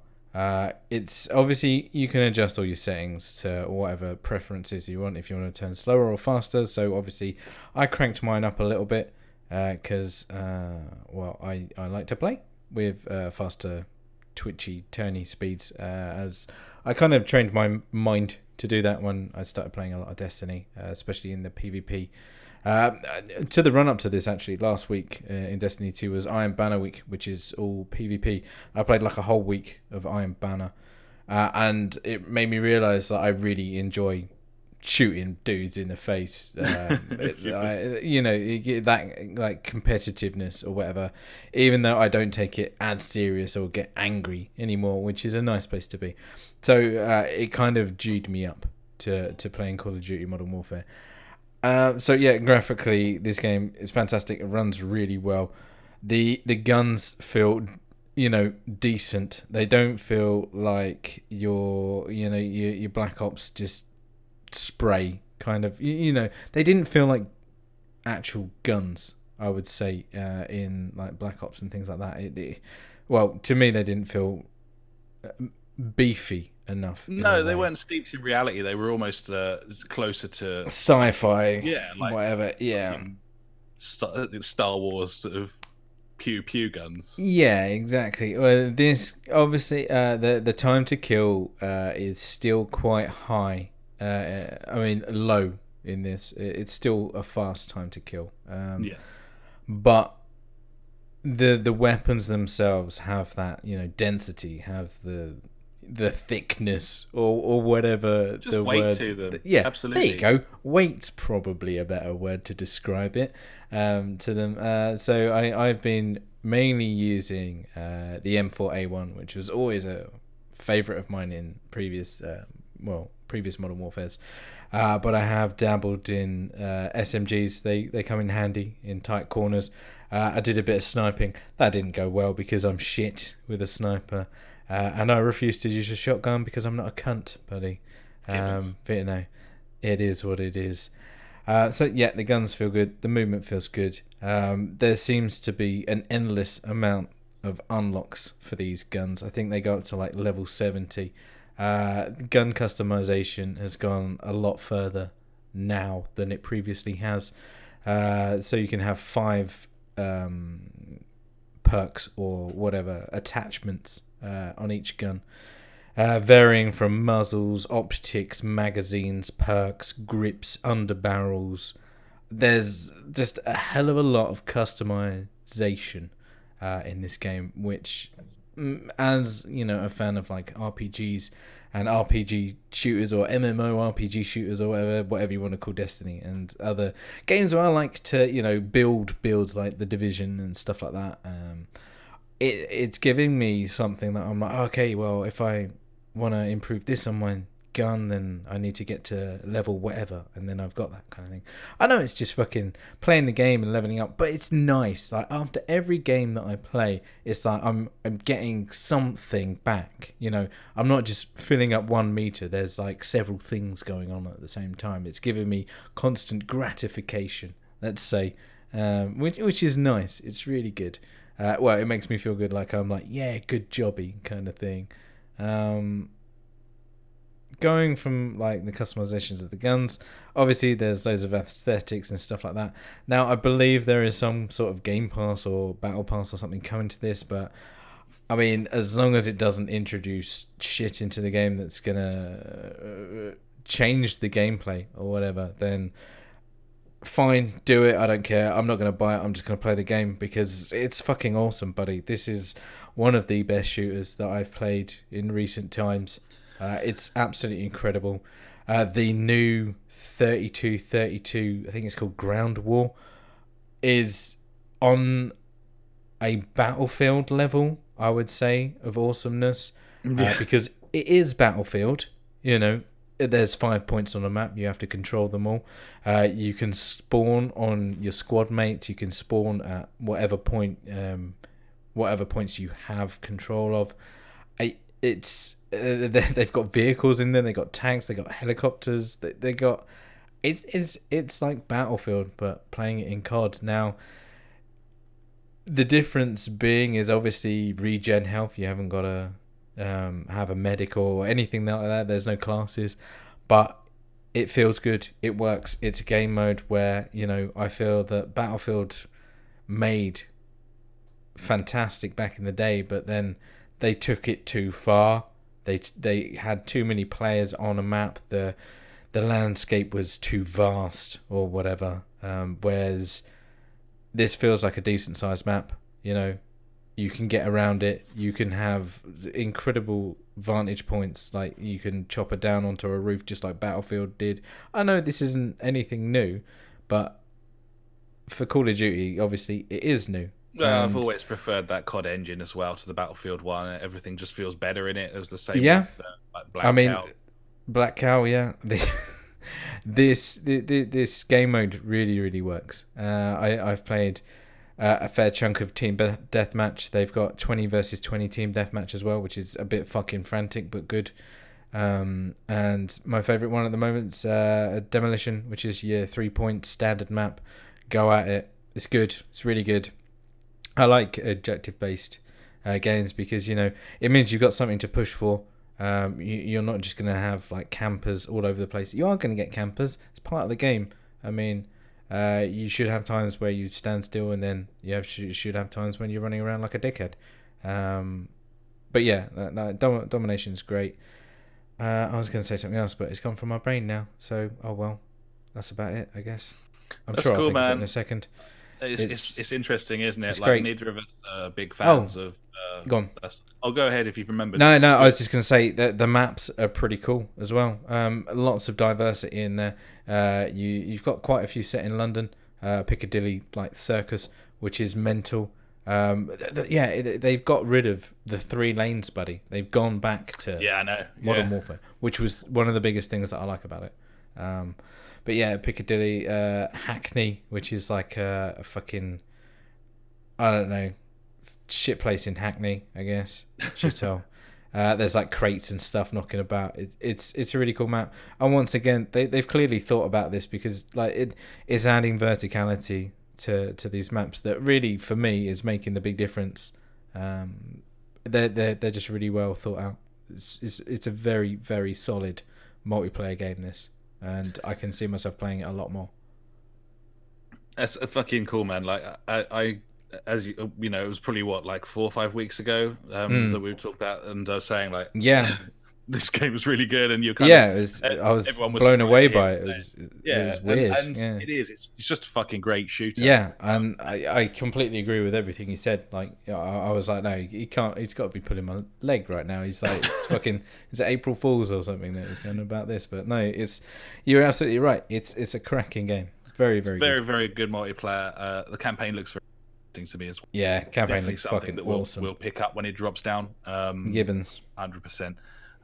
It's obviously you can adjust all your settings to whatever preferences you want if you want to turn slower or faster. So obviously I cranked mine up a little bit because I like to play with faster twitchy turny speeds as I kind of trained my mind to do that when I started playing a lot of Destiny, especially in the PvP. To the run up to this, actually, last week in Destiny 2 was Iron Banner week, which is all PvP. I played like a whole week of Iron Banner, and it made me realise that I really enjoy shooting dudes in the face. That like competitiveness or whatever, even though I don't take it as serious or get angry anymore, which is a nice place to be. So it kind of G'd me up to playing Call of Duty Modern Warfare. Graphically, this game is fantastic. It runs really well. The guns feel, decent. They don't feel like your Black Ops just spray kind of. They didn't feel like actual guns, I would say, in like Black Ops and things like that. To me, they didn't feel beefy enough. No, they weren't steeped in reality. They were almost closer to sci-fi. Yeah, like whatever. Yeah, Star Wars sort of pew pew guns. Yeah, exactly. Well, this obviously the time to kill is still quite high. Low in this. It's still a fast time to kill. But the weapons themselves have that density, have the thickness or whatever. Just the weight word to them. Yeah, absolutely. There you go. Weight's probably a better word to describe it to them. So I've been mainly using the M4A1, which was always a favourite of mine in previous Modern Warfares. But I have dabbled in SMGs. They come in handy in tight corners. I did a bit of sniping. That didn't go well because I'm shit with a sniper. And I refuse to use a shotgun because I'm not a cunt, buddy. But it is what it is. The guns feel good. The movement feels good. There seems to be an endless amount of unlocks for these guns. I think they go up to like level 70. Gun customization has gone a lot further now than it previously has. So you can have 5 perks or whatever attachments on each gun, varying from muzzles, optics, magazines, perks, grips, underbarrels. There's just a hell of a lot of customization in this game, which, as a fan of like RPGs and RPG shooters or MMO RPG shooters or whatever you want to call Destiny and other games where I like to build builds like The Division and stuff like that, it's giving me something that I'm like, okay, well, if I want to improve this on my gun, then I need to get to level whatever, and then I've got that kind of thing. I know it's just fucking playing the game and leveling up, but it's nice. Like, after every game that I play, it's like I'm getting something back. I'm not just filling up 1 meter. There's like several things going on at the same time. It's giving me constant gratification, let's say, which is nice. It's really good. It makes me feel good, like I'm like, yeah, good jobby kind of thing. Going from like the customizations of the guns, obviously there's loads of aesthetics and stuff like that. Now, I believe there is some sort of Game Pass or Battle Pass or something coming to this, but I mean, as long as it doesn't introduce shit into the game that's gonna change the gameplay or whatever, then fine, do it. I don't care. I'm not going to buy it. I'm just going to play the game because it's fucking awesome, buddy. This is one of the best shooters that I've played in recent times. It's absolutely incredible. The new 3232, I think it's called Ground War, is on a Battlefield level, I would say, of awesomeness. Because it is Battlefield, there's 5 points on the map. You have to control them all. You can spawn on your squad mates. You can spawn at whatever point, whatever points you have control of. They've got vehicles in there. They got tanks. They got helicopters. They got. It's like Battlefield, but playing it in COD. Now, the difference being is obviously regen health. You haven't got to have a medic or anything like that. There's no classes, but it feels good. It works. It's a game mode where, you know, I feel that Battlefield made fantastic back in the day, but then they took it too far. They had too many players on a map. The landscape was too vast or whatever. Whereas this feels like a decent sized map. You know, you can get around it. You can have incredible vantage points. Like you can chopper down onto a roof just like Battlefield did. I know this isn't anything new, but for Call of Duty, obviously it is new. Well, I've always preferred that COD engine as well to the Battlefield one. Everything just feels better in it. It was the same with like Black Cow. Black Cow, yeah. This game mode really, really works. I've played a fair chunk of team deathmatch. They've got 20 versus 20 team deathmatch as well, which is a bit fucking frantic but good. And my favourite one at the moment is Demolition, which is your 3-point standard map. Go at it. It's good. It's really good. I like objective-based games because, you know, it means you've got something to push for. You're not just going to have like campers all over the place. You are going to get campers. It's part of the game. I mean, you should have times where you stand still, and then you should have times when you're running around like a dickhead. But yeah, domination is great. I was going to say something else, but it's gone from my brain now. So, oh well, that's about it, I guess. That's sure cool, I'll think man. of it in a second. It's interesting, isn't it? It's like great. Neither of us are big fans of. Go on. I'll go ahead if you've remembered. No. I was just going to say that the maps are pretty cool as well. Lots of diversity in there. You've got quite a few set in London, Piccadilly, like Circus, which is mental. They've got rid of the 3 lanes, buddy. They've gone back to Modern Warfare, which was one of the biggest things that I like about it. But yeah, Piccadilly, Hackney, which is like a fucking, I don't know, shit place in Hackney, I guess. Shithole. There's like crates and stuff knocking about. It's a really cool map. And once again, they've clearly thought about this because like it's adding verticality to these maps that really, for me, is making the big difference. They're just really well thought out. It's a very, very solid multiplayer game, this. And I can see myself playing it a lot more. That's a fucking cool, man. Like I as you know, it was probably like 4 or 5 weeks ago that we talked about, and I was saying like, this game was really good, and you kind of I was blown away by it. It was weird. And it is. It's just a fucking great shooter. Yeah, and I completely agree with everything he said. Like I was like, no, he can't. He's got to be pulling my leg right now. He's like, it's fucking. Is it April Fools or something that he's going about this? But no, you're absolutely right. It's a cracking game. Very, very, very good multiplayer. The campaign looks very to me as well. Yeah, campaign looks fucking awesome. We'll pick up when it drops down. Gibbons, 100%.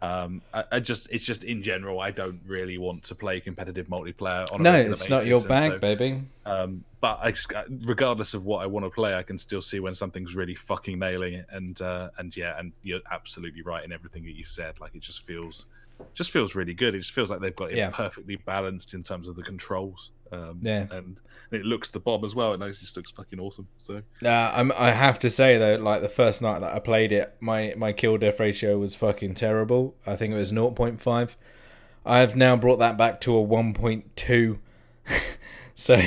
It's just in general, I don't really want to play competitive multiplayer on a regular basis. Not your bag, baby. But regardless of what I want to play, I can still see when something's really fucking nailing it. And you're absolutely right in everything that you said. Like it just feels really good. It just feels like they've got it perfectly balanced in terms of the controls. And it looks the bomb as well. It just looks fucking awesome. So I have to say though, like the first night that I played it, my kill death ratio was fucking terrible. I think it was 0.5. I've now brought that back to a 1.2. So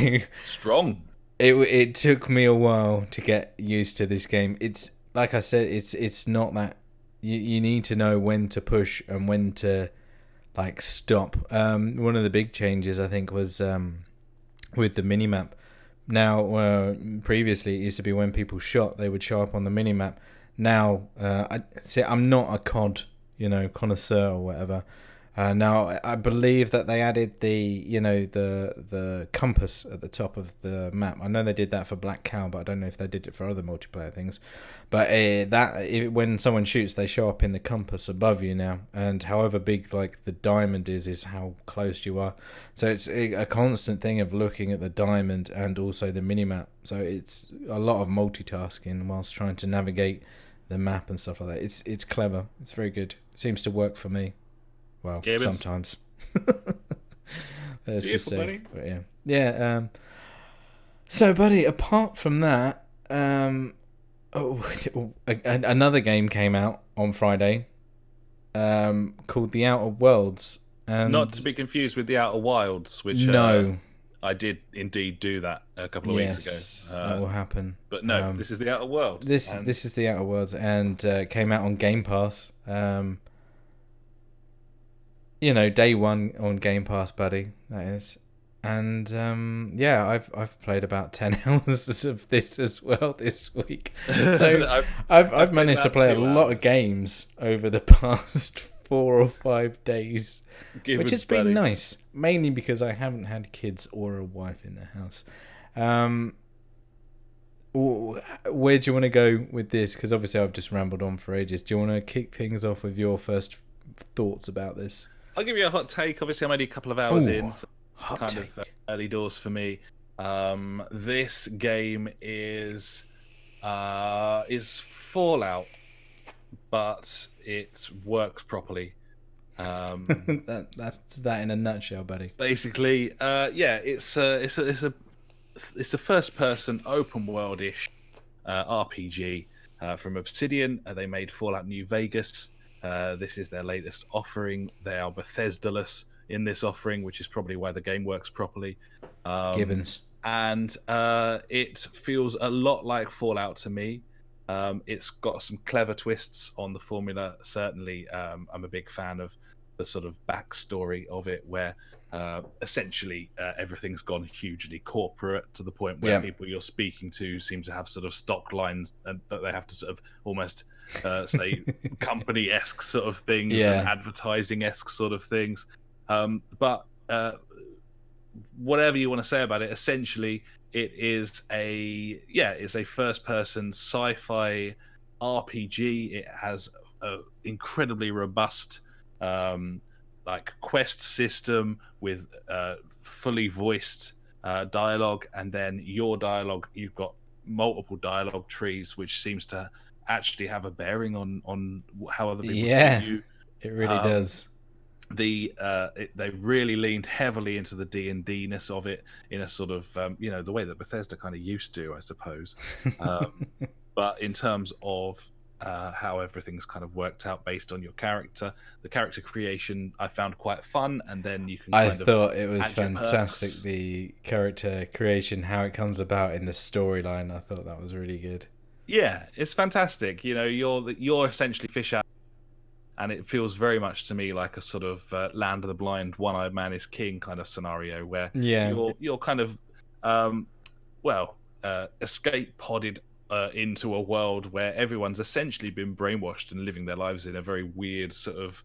strong. It took me a while to get used to this game. It's like I said, it's not that you need to know when to push and when to like stop. One of the big changes I think was with the minimap. Now, previously it used to be when people shot, they would show up on the minimap. Now, I'm not a COD, connoisseur or whatever. Now I believe that they added the compass at the top of the map. I know they did that for Black Cow, but I don't know if they did it for other multiplayer things. But when someone shoots, they show up in the compass above you now, and however big like the diamond is how close you are. So it's a constant thing of looking at the diamond and also the minimap. So it's a lot of multitasking whilst trying to navigate the map and stuff like that. It's clever. It's very good. It seems to work for me. Well, sometimes. Let's just say, buddy. But yeah. So, buddy, apart from that, another game came out on Friday, called The Outer Worlds. And not to be confused with The Outer Wilds, which no, I did indeed do that a couple of weeks ago. That will happen. But no, this is The Outer Worlds. This is The Outer Worlds, and came out on Game Pass. Day one on Game Pass, buddy. That is, and I've played about 10 hours of this as well this week. So I've managed to play a lot of games over the past 4 or 5 days, which has been nice. Mainly because I haven't had kids or a wife in the house. Where do you want to go with this? Because obviously I've just rambled on for ages. Do you want to kick things off with your first thoughts about this? I'll give you a hot take. Obviously, I'm only a couple of hours in, so kind of early doors for me. This game is Fallout, but it works properly. That's that in a nutshell, buddy. Basically, it's a first-person open world-ish RPG from Obsidian. They made Fallout New Vegas. This is their latest offering. They are Bethesda-less in this offering, which is probably why the game works properly. Gibbons. And it feels a lot like Fallout to me. It's got some clever twists on the formula. Certainly, I'm a big fan of the sort of backstory of it, where essentially everything's gone hugely corporate to the point where people you're speaking to seem to have sort of stock lines and that they have to sort of almost say company-esque sort of things and advertising-esque sort of things. But whatever you want to say about it, essentially it is it's a first-person sci-fi RPG. It has an incredibly robust quest system with fully voiced dialogue, and then your dialogue, you've got multiple dialogue trees, which seems to actually have a bearing on how other people see you. It really does. They really leaned heavily into the D&D-ness of it in a sort of the way that Bethesda kind of used to, I suppose. But in terms of how everything's kind of worked out based on your character, the character creation I found quite fun, and then you can I thought it was fantastic, the character creation, how it comes about in the storyline. I thought that was really good. Yeah, it's fantastic. You're essentially fish out, and it feels very much to me like a sort of Land of the Blind, One-Eyed Man is King kind of scenario, where you're kind of escape podded into a world where everyone's essentially been brainwashed and living their lives in a very weird sort of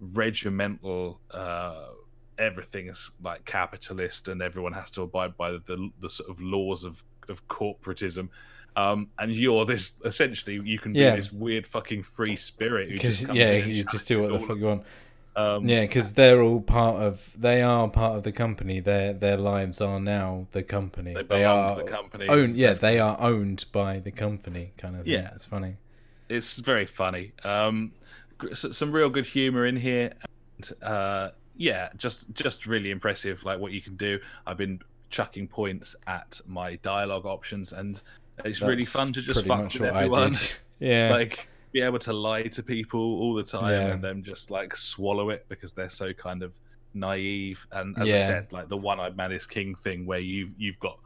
regimental. Everything is like capitalist, and everyone has to abide by the sort of laws of corporatism. And you're this essentially, you can be this weird fucking free spirit who just comes in you just do what the fuck you want. Because they're all part of the company. Their lives are now the company. They are the company. They are owned by the company, kind of thing. Yeah, it's funny. It's very funny. Some real good humor in here, and just really impressive. Like what you can do. I've been chucking points at my dialogue options, and it's really fun to just fuck with everyone. Yeah, like be able to lie to people all the time and then just like swallow it because they're so kind of naive. And as I said, like the One-Eyed Man is King thing, where you've got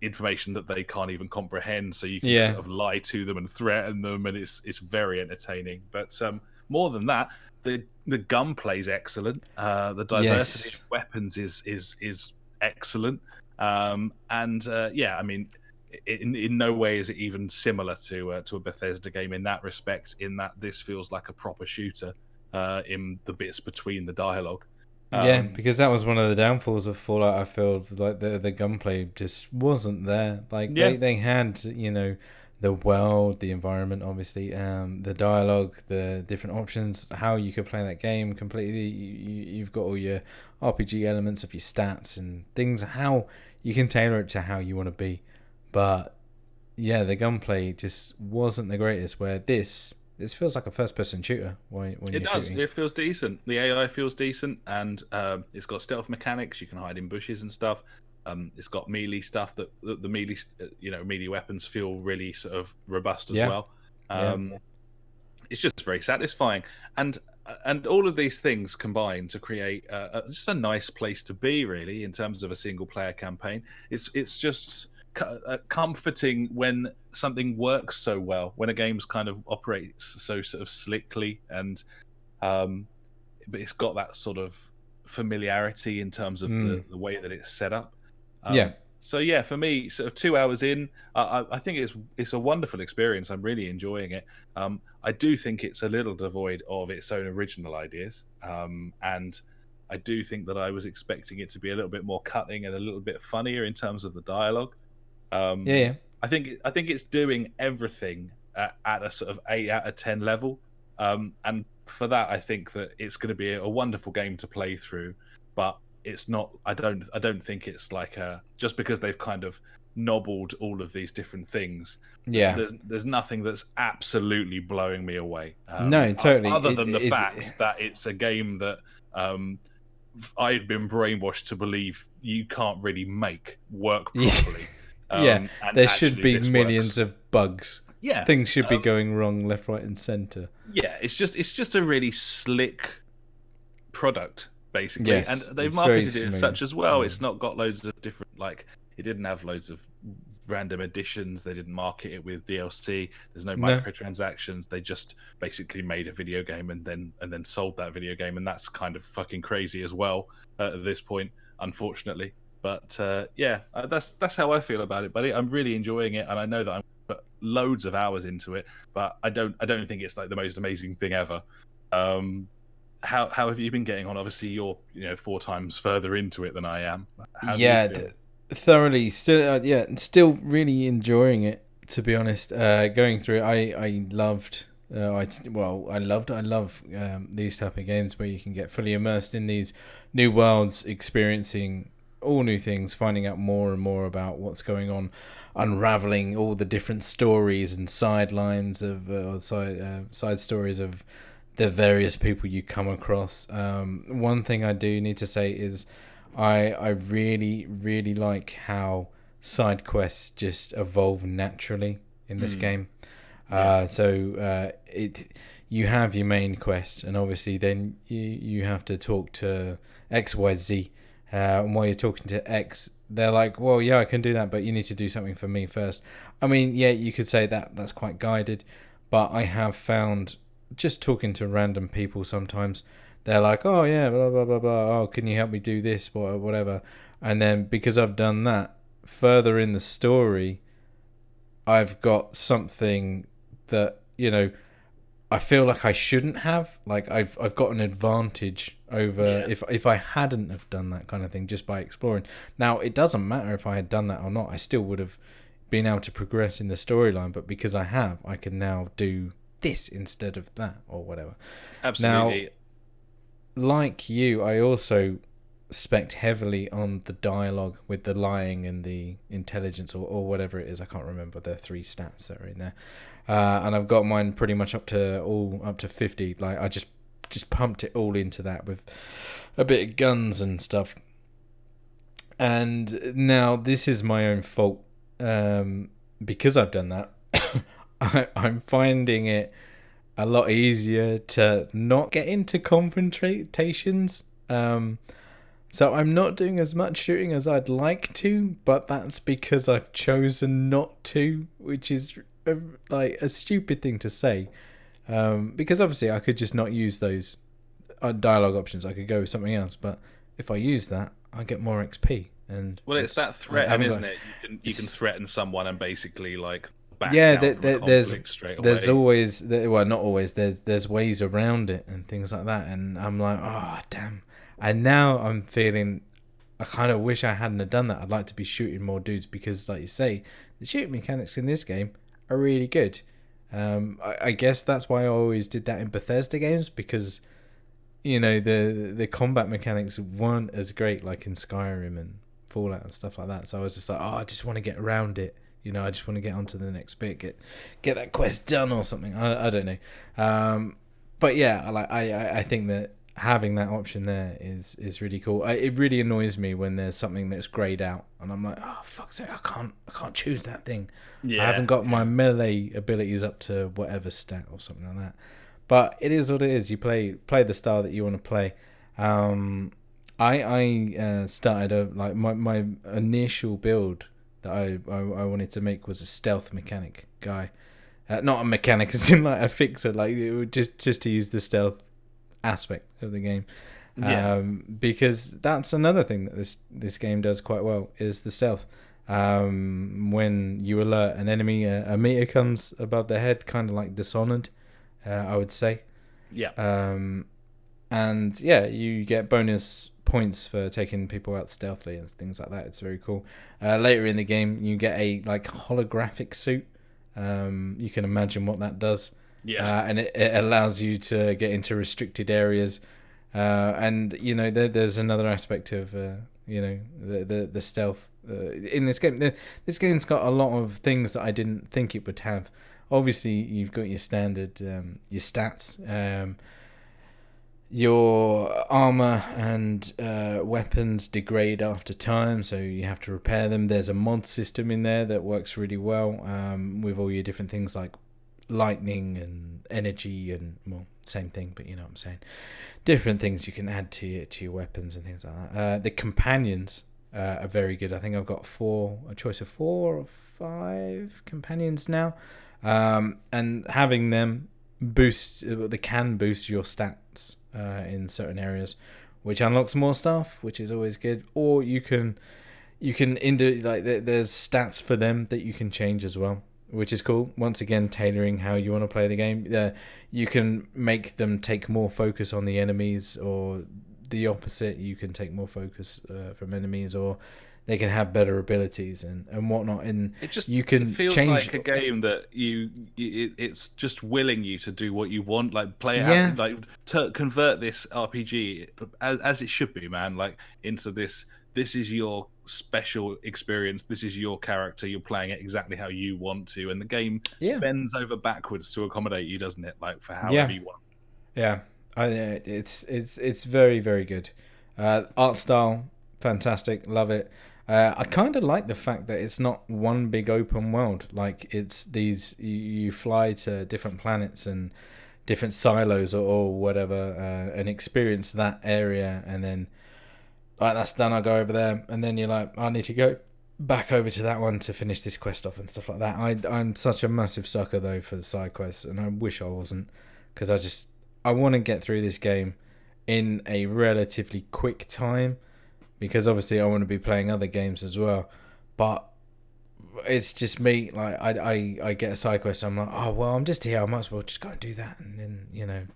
information that they can't even comprehend, so you can sort of lie to them and threaten them, and it's very entertaining. But more than that, the gunplay is excellent. The diversity of weapons is excellent. I mean, in no way is it even similar to a Bethesda game in that respect, in that this feels like a proper shooter. in the bits between the dialogue. Yeah, because that was one of the downfalls of Fallout. I feel like the gunplay just wasn't there. Like they had, you know, the world, the environment, obviously, the dialogue, the different options, how you could play that game completely. You've got all your RPG elements of your stats and things, how you can tailor it to how you want to be. But yeah, the gunplay just wasn't the greatest. Where this feels like a first-person shooter when it you're does. shooting. It feels decent. The AI feels decent, and it's got stealth mechanics. You can hide in bushes and stuff. It's got melee stuff that the melee, melee weapons feel really sort of robust as well. It's just very satisfying, and all of these things combine to create just a nice place to be, really, in terms of a single-player campaign. It's just comforting when something works so well, when a game's kind of operates so sort of slickly, and but it's got that sort of familiarity in terms of the way that it's set up. So yeah, for me, sort of 2 hours in, I think it's a wonderful experience. I'm really enjoying it. I do think it's a little devoid of its own original ideas, and I do think that I was expecting it to be a little bit more cutting and a little bit funnier in terms of the dialogue. I think it's doing everything at a sort of 8 out of 10 level, and for that, I think that it's going to be a wonderful game to play through. But it's not. I don't think it's like just because they've kind of nobbled all of these different things. Yeah, there's nothing that's absolutely blowing me away. No, totally. Other than the fact that it's a game that I've been brainwashed to believe you can't really make work properly. There should be millions of bugs. Yeah, things should be going wrong left, right, and center. Yeah, it's just a really slick product, basically, and they've marketed it as such as well. It's not got loads of different, like, it didn't have loads of random additions. They didn't market it with DLC. There's no microtransactions. They just basically made a video game and then sold that video game, and that's kind of fucking crazy as well at this point, unfortunately. But that's how I feel about it, buddy. I'm really enjoying it, and I know that I'm put loads of hours into it, but I don't think it's like the most amazing thing ever. How have you been getting on? Obviously, you're 4 times further into it than I am. Thoroughly. Still really enjoying it. To be honest, going through it, I loved. I love these type of games where you can get fully immersed in these new worlds, experiencing all new things, finding out more and more about what's going on, unraveling all the different stories and sidelines of side stories of the various people you come across. One thing I do need to say is I really, really like how side quests just evolve naturally in this game. You have your main quest, and obviously then you have to talk to XYZ. And while you're talking to X, they're like, well, yeah, I can do that, but you need to do something for me first. I mean, yeah, you could say that's quite guided, but I have found, just talking to random people sometimes, they're like, oh, yeah, blah, blah, blah, blah. Oh, can you help me do this, or whatever? And then because I've done that, further in the story, I've got something that, I feel like I shouldn't have. Like I've got an advantage over if I hadn't have done that kind of thing just by exploring. Now it doesn't matter if I had done that or not. I still would have been able to progress in the storyline, but because I have, I can now do this instead of that or whatever. Absolutely. Now, like you, I also spec heavily on the dialogue with the lying and the intelligence or whatever it is. I can't remember the 3 stats that are in there. And I've got mine pretty much up to 50. Like I just pumped it all into that with a bit of guns and stuff. And now this is my own fault, because I've done that. I'm finding it a lot easier to not get into confrontations. So I'm not doing as much shooting as I'd like to, but that's because I've chosen not to, which is like a stupid thing to say, because obviously I could just not use those dialogue options. I could go with something else, but if I use that, I get more XP. And it's that threat, isn't it? You can threaten someone and basically like back down from a conflict straight away. There's always, well, not always. There's ways around it and things like that. And I'm like, oh damn. And now I'm feeling, I kind of wish I hadn't have done that. I'd like to be shooting more dudes because, like you say, the shooting mechanics in this game are really good. I guess that's why I always did that in Bethesda games, because the combat mechanics weren't as great like in Skyrim and Fallout and stuff like that. So I was just like, I just want to get around it. I just want to get onto the next bit, get that quest done or something. I don't know. But yeah, I think that having that option there is really cool. It really annoys me when there's something that's grayed out and I'm like, oh fuck's sake, I can't choose that thing. Yeah, I haven't got my melee abilities up to whatever stat or something like that. But it is what it is. You play the style that you want to play. I started my initial build that I wanted to make was a stealth mechanic guy, not a mechanic as in like a fixer, like it would just to use the stealth aspect of the game. Because that's another thing that this game does quite well is the stealth. When you alert an enemy, a meter comes above their head, kind of like Dishonored, I would say. And yeah, you get bonus points for taking people out stealthily and things like that. It's very cool. Later in the game, you get a holographic suit. You can imagine what that does. And it allows you to get into restricted areas. And there's another aspect of the stealth in this game. This game's got a lot of things that I didn't think it would have. Obviously, you've got your standard your stats. Your armor and weapons degrade after time, so you have to repair them. There's a mod system in there that works really well with all your different things like lightning and energy and, well, same thing, but you know what I'm saying. Different things you can add to your weapons and things like that. The companions are very good. I think I've got a choice of 4 or 5 companions now. And having them can boost your stats in certain areas, which unlocks more stuff, which is always good. Or you can there's stats for them that you can change as well, which is cool. Once again, tailoring how you want to play the game. You can make them take more focus on the enemies, or the opposite. You can take more focus from enemies, or they can have better abilities and whatnot, and it feels change. Like a game that it's just willing you to do what you want, like play out, like to convert this RPG as it should be, man. Like into this is your special experience. This is your character. You're playing it exactly how you want to, and the game bends over backwards to accommodate you, doesn't it? Like for however you want. Yeah, it's very, very good. Art style, fantastic, love it. I kind of like the fact that it's not one big open world. Like it's these, you fly to different planets and different silos or whatever, and experience that area, and then that's done, I'll go over there, and then you're like, I need to go back over to that one to finish this quest off and stuff like that. I'm such a massive sucker though for the side quests, and I wish I wasn't, because I want to get through this game in a relatively quick time. Because obviously I want to be playing other games as well, but it's just me. Like I get a side quest, I'm like, oh well, I'm just here, I might as well just go and do that, and then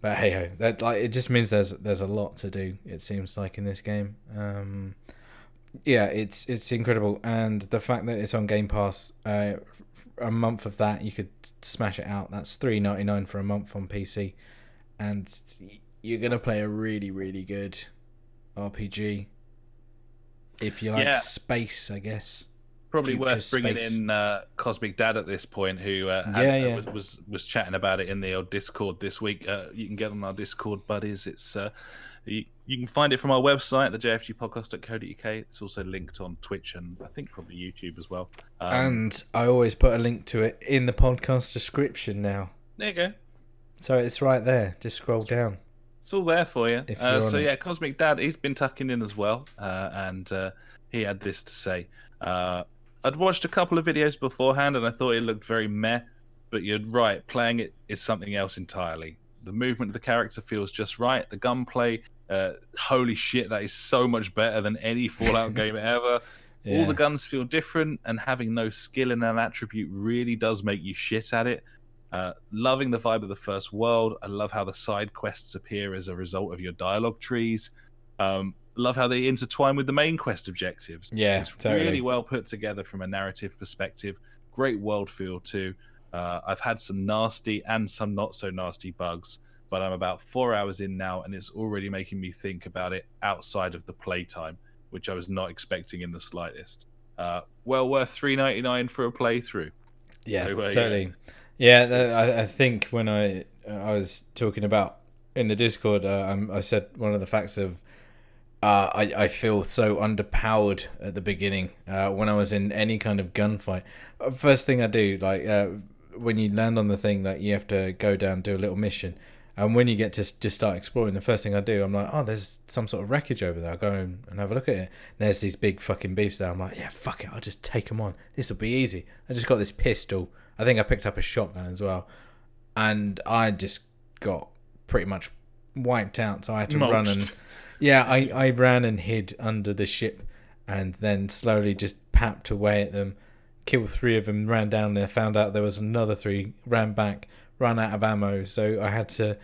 But hey ho, that it just means there's a lot to do. It seems like in this game. It's incredible, and the fact that it's on Game Pass, a month of that you could smash it out. That's $3.99 for a month on PC, and you're gonna play a really, really good RPG if you like space, I guess. Probably worth bringing in Cosmic Dad at this point, who was chatting about it in the old Discord this week. You can get on our Discord, buddies. It's you can find it from our website, the jfgpodcast.co.uk. It's also linked on Twitch and I think probably YouTube as well. And I always put a link to it in the podcast description now. There you go. So it's right there. Just scroll down. It's all there for you. Cosmic Dad, he's been tucking in as well, and he had this to say. I'd watched a couple of videos beforehand, and I thought it looked very meh, but you're right, playing it is something else entirely. The movement of the character feels just right. The gunplay, holy shit, that is so much better than any Fallout game ever. All the guns feel different, and having no skill in an attribute really does make you shit at it. Loving the vibe of the first world. I love how the side quests appear as a result of your dialogue trees. Love how they intertwine with the main quest objectives. Yeah, it's totally. really well put together from a narrative perspective. Great world feel too. I've had some nasty and some not so nasty bugs, but I'm about 4 hours in now, and it's already making me think about it outside of the playtime, which I was not expecting in the slightest. Well worth $3.99 for a playthrough. Yeah, so, totally. Yeah, I think when I was talking about in the Discord, I said one of the facts of I feel so underpowered at the beginning when I was in any kind of gunfight. First thing I do, like when you land on the thing, like you have to go down, do a little mission. And when you get to just start exploring, the first thing I do, I'm like, oh, there's some sort of wreckage over there. I'll go and have a look at it. And there's these big fucking beasts there. I'm like, yeah, fuck it. I'll just take them on. This will be easy. I just got this pistol. I think I picked up a shotgun as well. And I just got pretty much wiped out. So I had to run and... Yeah, I ran and hid under the ship and then slowly just papped away at them. Killed 3 of them, ran down there, found out there was another 3, ran back, ran out of ammo, so I had to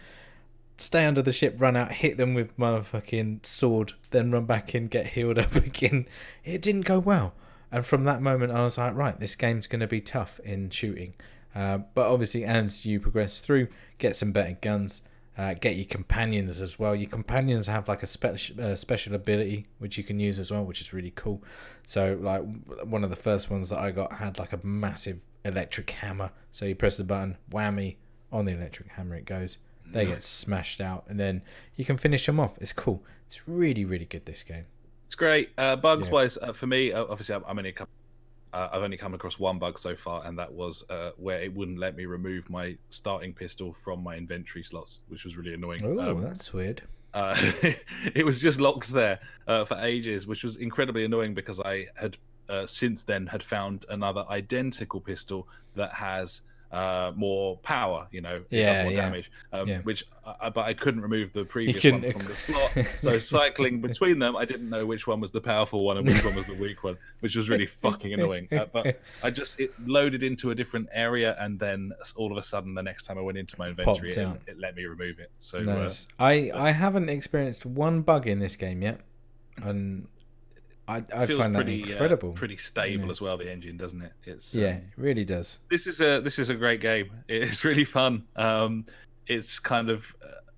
stay under the ship, run out, hit them with my fucking sword, then run back in, get healed up again. It didn't go well. And from that moment, I was like, right, this game's going to be tough in shooting. But obviously, as you progress through, get some better guns, get your companions as well. Your companions have like a special ability, which you can use as well, which is really cool. So, like, one of the first ones that I got had like a massive electric hammer. So you press the button, whammy, on the electric hammer it goes. They get smashed out, and then you can finish them off. It's cool. It's really, really good, this game. It's great. Bugs wise, for me, obviously, I've only come across one bug so far, and that was where it wouldn't let me remove my starting pistol from my inventory slots, which was really annoying. Oh, that's weird. It was just locked there for ages, which was incredibly annoying because I had since then had found another identical pistol that has more power, it does more damage, but I couldn't remove the previous one from the slot. So cycling between them, I didn't know which one was the powerful one and which one was the weak one, which was really fucking annoying. But it loaded into a different area, and then all of a sudden, the next time I went into my inventory, it let me remove it. So nice. I haven't experienced one bug in this game yet, and I find that incredible. Pretty stable as well. The engine, doesn't it? It's it really does. This is a great game. It's really fun. It's kind of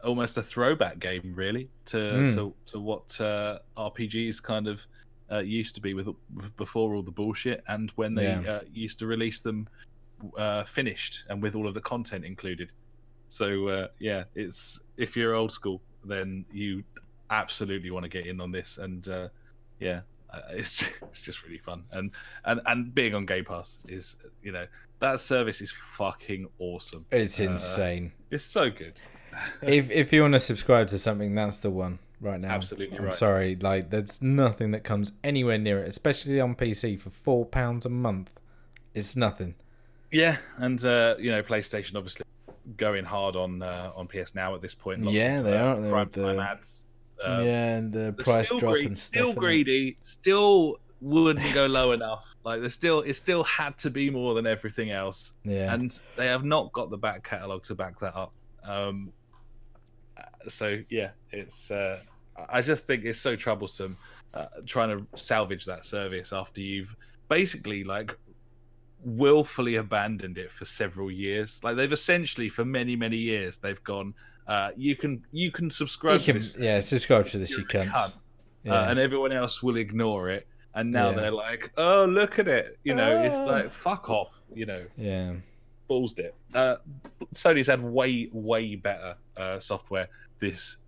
almost a throwback game, really, to what RPGs kind of used to be with before all the bullshit, and when they used to release them finished and with all of the content included. So it's, if you're old school, then you absolutely want to get in on this, and it's just really fun, and being on Game Pass is, that service is fucking awesome. It's insane. It's so good. if you want to subscribe to something, that's the one right now. Absolutely right. I'm sorry, like, there's nothing that comes anywhere near it, especially on PC for £4 a month. It's nothing. Yeah, and PlayStation obviously going hard on PS Now at this point. Lots of, they are. Prime time ads. And the price drop and stuff. Still greedy. Still wouldn't go low enough. Like, it still had to be more than everything else. Yeah. And they have not got the back catalogue to back that up. So yeah, it's. I just think it's so troublesome trying to salvage that service after you've basically willfully abandoned it for several years. Like, they've essentially for many years they've gone. You can subscribe to this. Yeah, subscribe to this, you can't. And everyone else will ignore it. And now they're like, oh, look at it. It's like, fuck off. Yeah. Ballsed it. Sony's had way better software. This.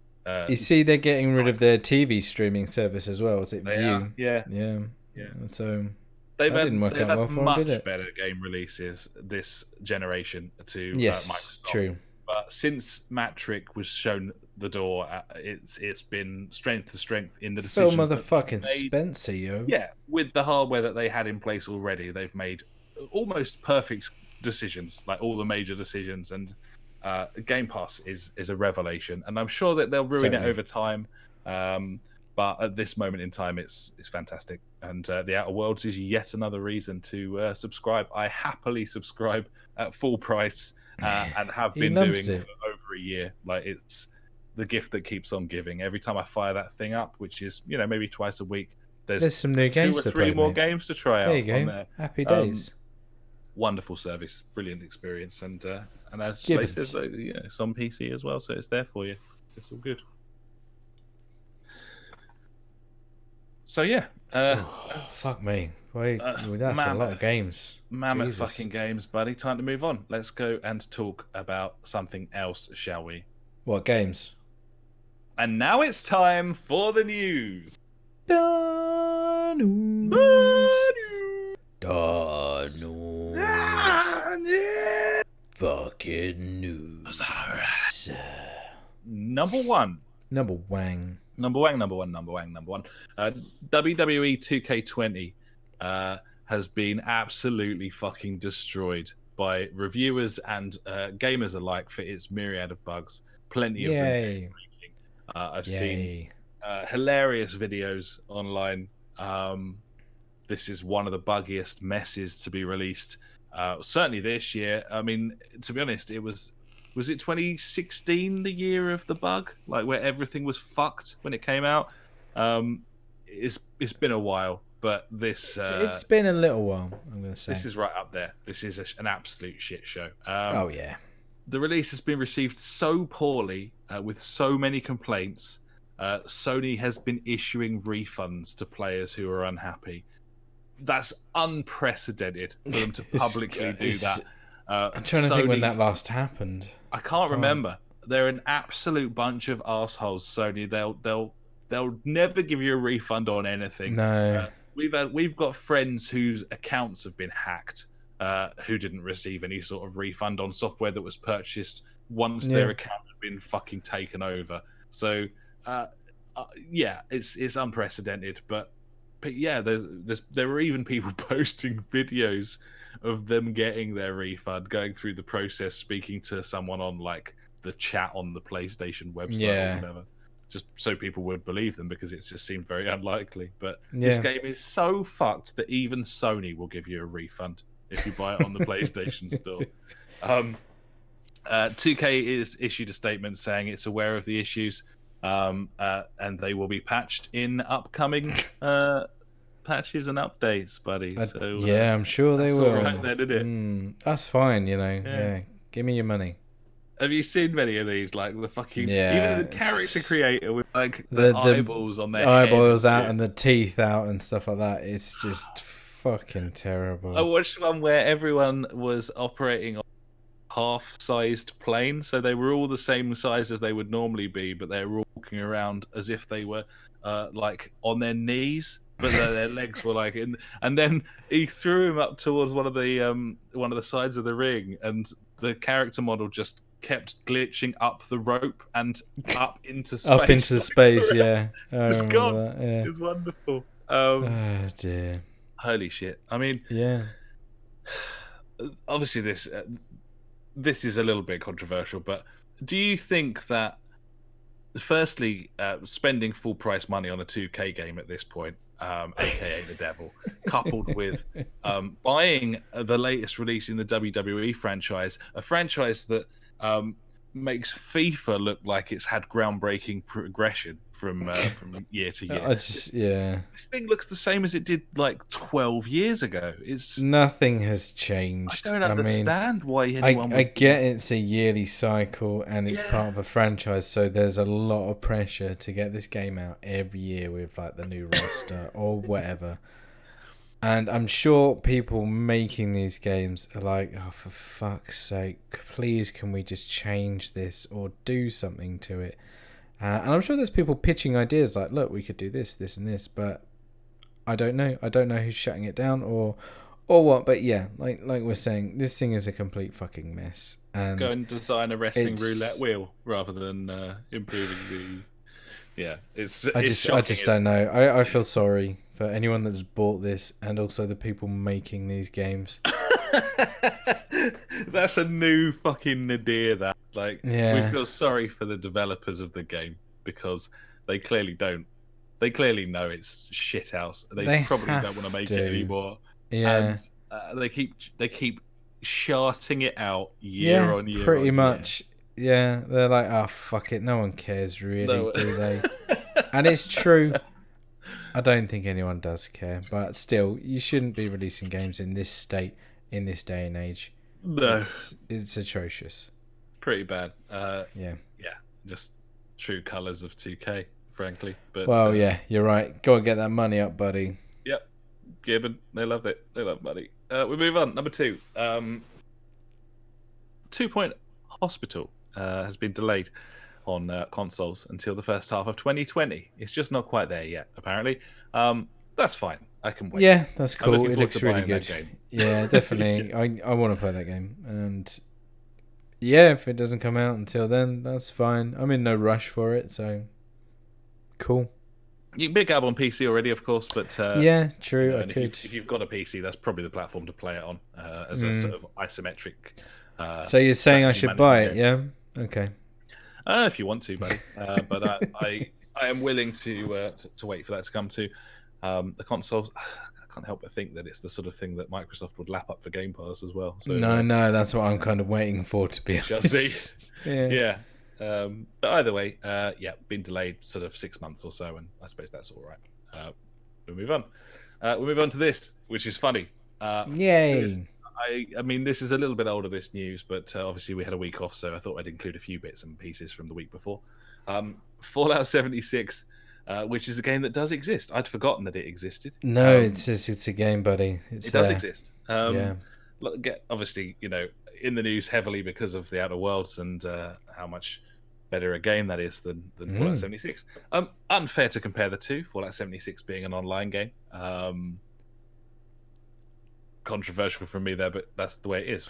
You see, they're getting rid of their TV streaming service as well. Is it View? Yeah. So they've had much better game releases this generation to Microsoft. True. But since Matrick was shown the door, it's been strength to strength in the decisions. So motherfucking Spencer, yo. Yeah, with the hardware that they had in place already, they've made almost perfect decisions, like all the major decisions. And Game Pass is a revelation, and I'm sure that they'll ruin it over time. But at this moment in time, it's fantastic. And The Outer Worlds is yet another reason to subscribe. I happily subscribe at full price and have been doing for over a year. Like, it's the gift that keeps on giving. Every time I fire that thing up, which is, maybe twice a week, there's some new games 2 or 3 more games to try there out you go. on there. Happy days. Wonderful service, brilliant experience, and as Slay says, it's on PC as well, so it's there for you. It's all good. So yeah, fuck me, wait, that's a lot of games. Mammoth fucking games, buddy. Time to move on. Let's go and talk about something else, shall we? What games? And now it's time for the news. Da news. Fucking news. Number one. WWE 2K20 has been absolutely fucking destroyed by reviewers and gamers alike for its myriad of bugs. Plenty of them. I've seen hilarious videos online. This is one of the buggiest messes to be released. Certainly this year. I mean, to be honest, was it 2016, the year of the bug, like where everything was fucked when it came out? It's been a while, but this it's been a little while. I'm gonna say this is right up there. This is an absolute shit show. Oh yeah, the release has been received so poorly with so many complaints. Sony has been issuing refunds to players who are unhappy. That's unprecedented for them to publicly do that. I'm trying to think when that last happened. I can't remember. They're an absolute bunch of assholes, Sony. They'll never give you a refund on anything. No. We've got friends whose accounts have been hacked, who didn't receive any sort of refund on software that was purchased once their account had been fucking taken over. So it's unprecedented. But yeah, there were even people posting videos of them getting their refund, going through the process, speaking to someone on like the chat on the PlayStation website or whatever, just so people would believe them, because it just seemed very unlikely. But this game is so fucked that even Sony will give you a refund if you buy it on the PlayStation Store. 2K is issued a statement saying it's aware of the issues, and they will be patched in upcoming patches and updates, buddy. So I'm sure they will. Right then, isn't it? That's fine, Yeah, give me your money. Have you seen many of these? Like the fucking even the character creator with like the eyeballs on their eyeballs head out and the teeth out and stuff like that. It's just fucking terrible. I watched one where everyone was operating on half-sized plane, so they were all the same size as they would normally be, but they were all walking around as if they were like on their knees, but their legs were like in. And then he threw him up towards one of the sides of the ring, and the character model just kept glitching up the rope and up into space. Up into space, yeah. It's gone. That, yeah. It's wonderful. Oh dear. Holy shit. I mean, obviously this is a little bit controversial, but do you think that, firstly, spending full price money on a 2K game at this point, aka the devil, coupled with buying the latest release in the WWE franchise, a franchise that makes FIFA look like it's had groundbreaking progression from year to year. This thing looks the same as it did like 12 years ago. Nothing has changed. I don't understand why anyone I get it's a yearly cycle and it's part of a franchise, so there's a lot of pressure to get this game out every year with like the new roster or whatever. And I'm sure people making these games are like, oh, for fuck's sake, please can we just change this or do something to it? And I'm sure there's people pitching ideas like, look, we could do this, this and this, but I don't know. I don't know who's shutting it down or what. But yeah, like we're saying, this thing is a complete fucking mess. And go and design a wrestling roulette wheel rather than improving the... Yeah, I just don't know. I feel sorry for anyone that's bought this and also the people making these games. That's a new fucking nadir. That we feel sorry for the developers of the game because they clearly don't They clearly know it's shit house. They probably don't want to make it anymore. Yeah. And they keep sharting it out year on year. Pretty much. Yeah, they're like, oh fuck it, no one cares really, do they? And it's true. I don't think anyone does care, but still, you shouldn't be releasing games in this state, in this day and age. No, it's atrocious. Pretty bad. Yeah, just true colours of 2K, frankly. But you're right. Go and get that money up, buddy. Yep, Gibbon, they love it. They love money. We move on. Number 2. 2 Point Hospital has been delayed on consoles until the first half of 2020. It's just not quite there yet, apparently. That's fine. I can wait. Yeah, that's cool. It looks really good. Yeah, definitely. I want to play that game. And yeah, if it doesn't come out until then, that's fine. I'm in no rush for it, so cool. You can pick it up on PC already, of course, but yeah, true. If you've got a PC, that's probably the platform to play it on as a sort of isometric. So you're saying I should buy it, yeah? Okay. If you want to, buddy. But I am willing to wait for that to come to the consoles. I can't help but think that it's the sort of thing that Microsoft would lap up for Game Pass as well. So no, that's what I'm kind of waiting for, to be honest. Yeah. But either way, been delayed sort of 6 months or so, and I suppose that's all right. We'll move on. We'll move on to this, which is funny. Yay! I mean, this is a little bit older, this news, but obviously we had a week off, so I thought I'd include a few bits and pieces from the week before. Fallout 76, which is a game that does exist. I'd forgotten that it existed. No, it's a game, buddy. It does exist. Obviously, in the news heavily because of the Outer Worlds and how much better a game that is than Fallout 76. Unfair to compare the two, Fallout 76 being an online game. Controversial from me there, but that's the way it is.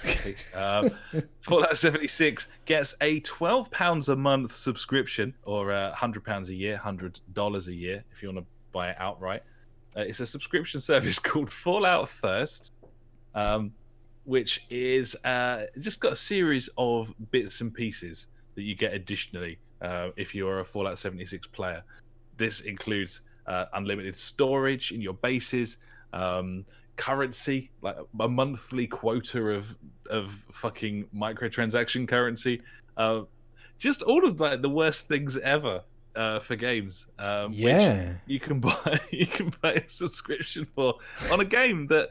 Fallout 76 gets a £12 a month subscription, or £100 a year, $100 a year if you want to buy it outright. It's a subscription service called Fallout First, which is just got a series of bits and pieces that you get additionally if you're a Fallout 76 player. This includes unlimited storage in your bases, currency, like a monthly quota of fucking microtransaction currency, just all of the worst things ever for games. Which you can buy a subscription for on a game that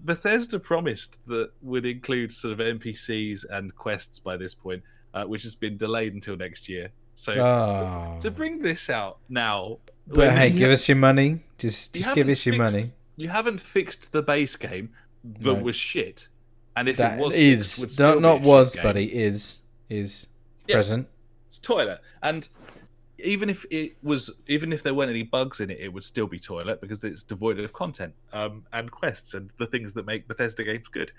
Bethesda promised that would include sort of NPCs and quests by this point, which has been delayed until next year. So to bring this out now, but hey, give us your money. Just give us your money. You haven't fixed the base game that was shit, and if that it was is fixed, would not was, game. buddy, is present. It's toilet, and even if there weren't any bugs in it, it would still be toilet because it's devoid of content and quests and the things that make Bethesda games good.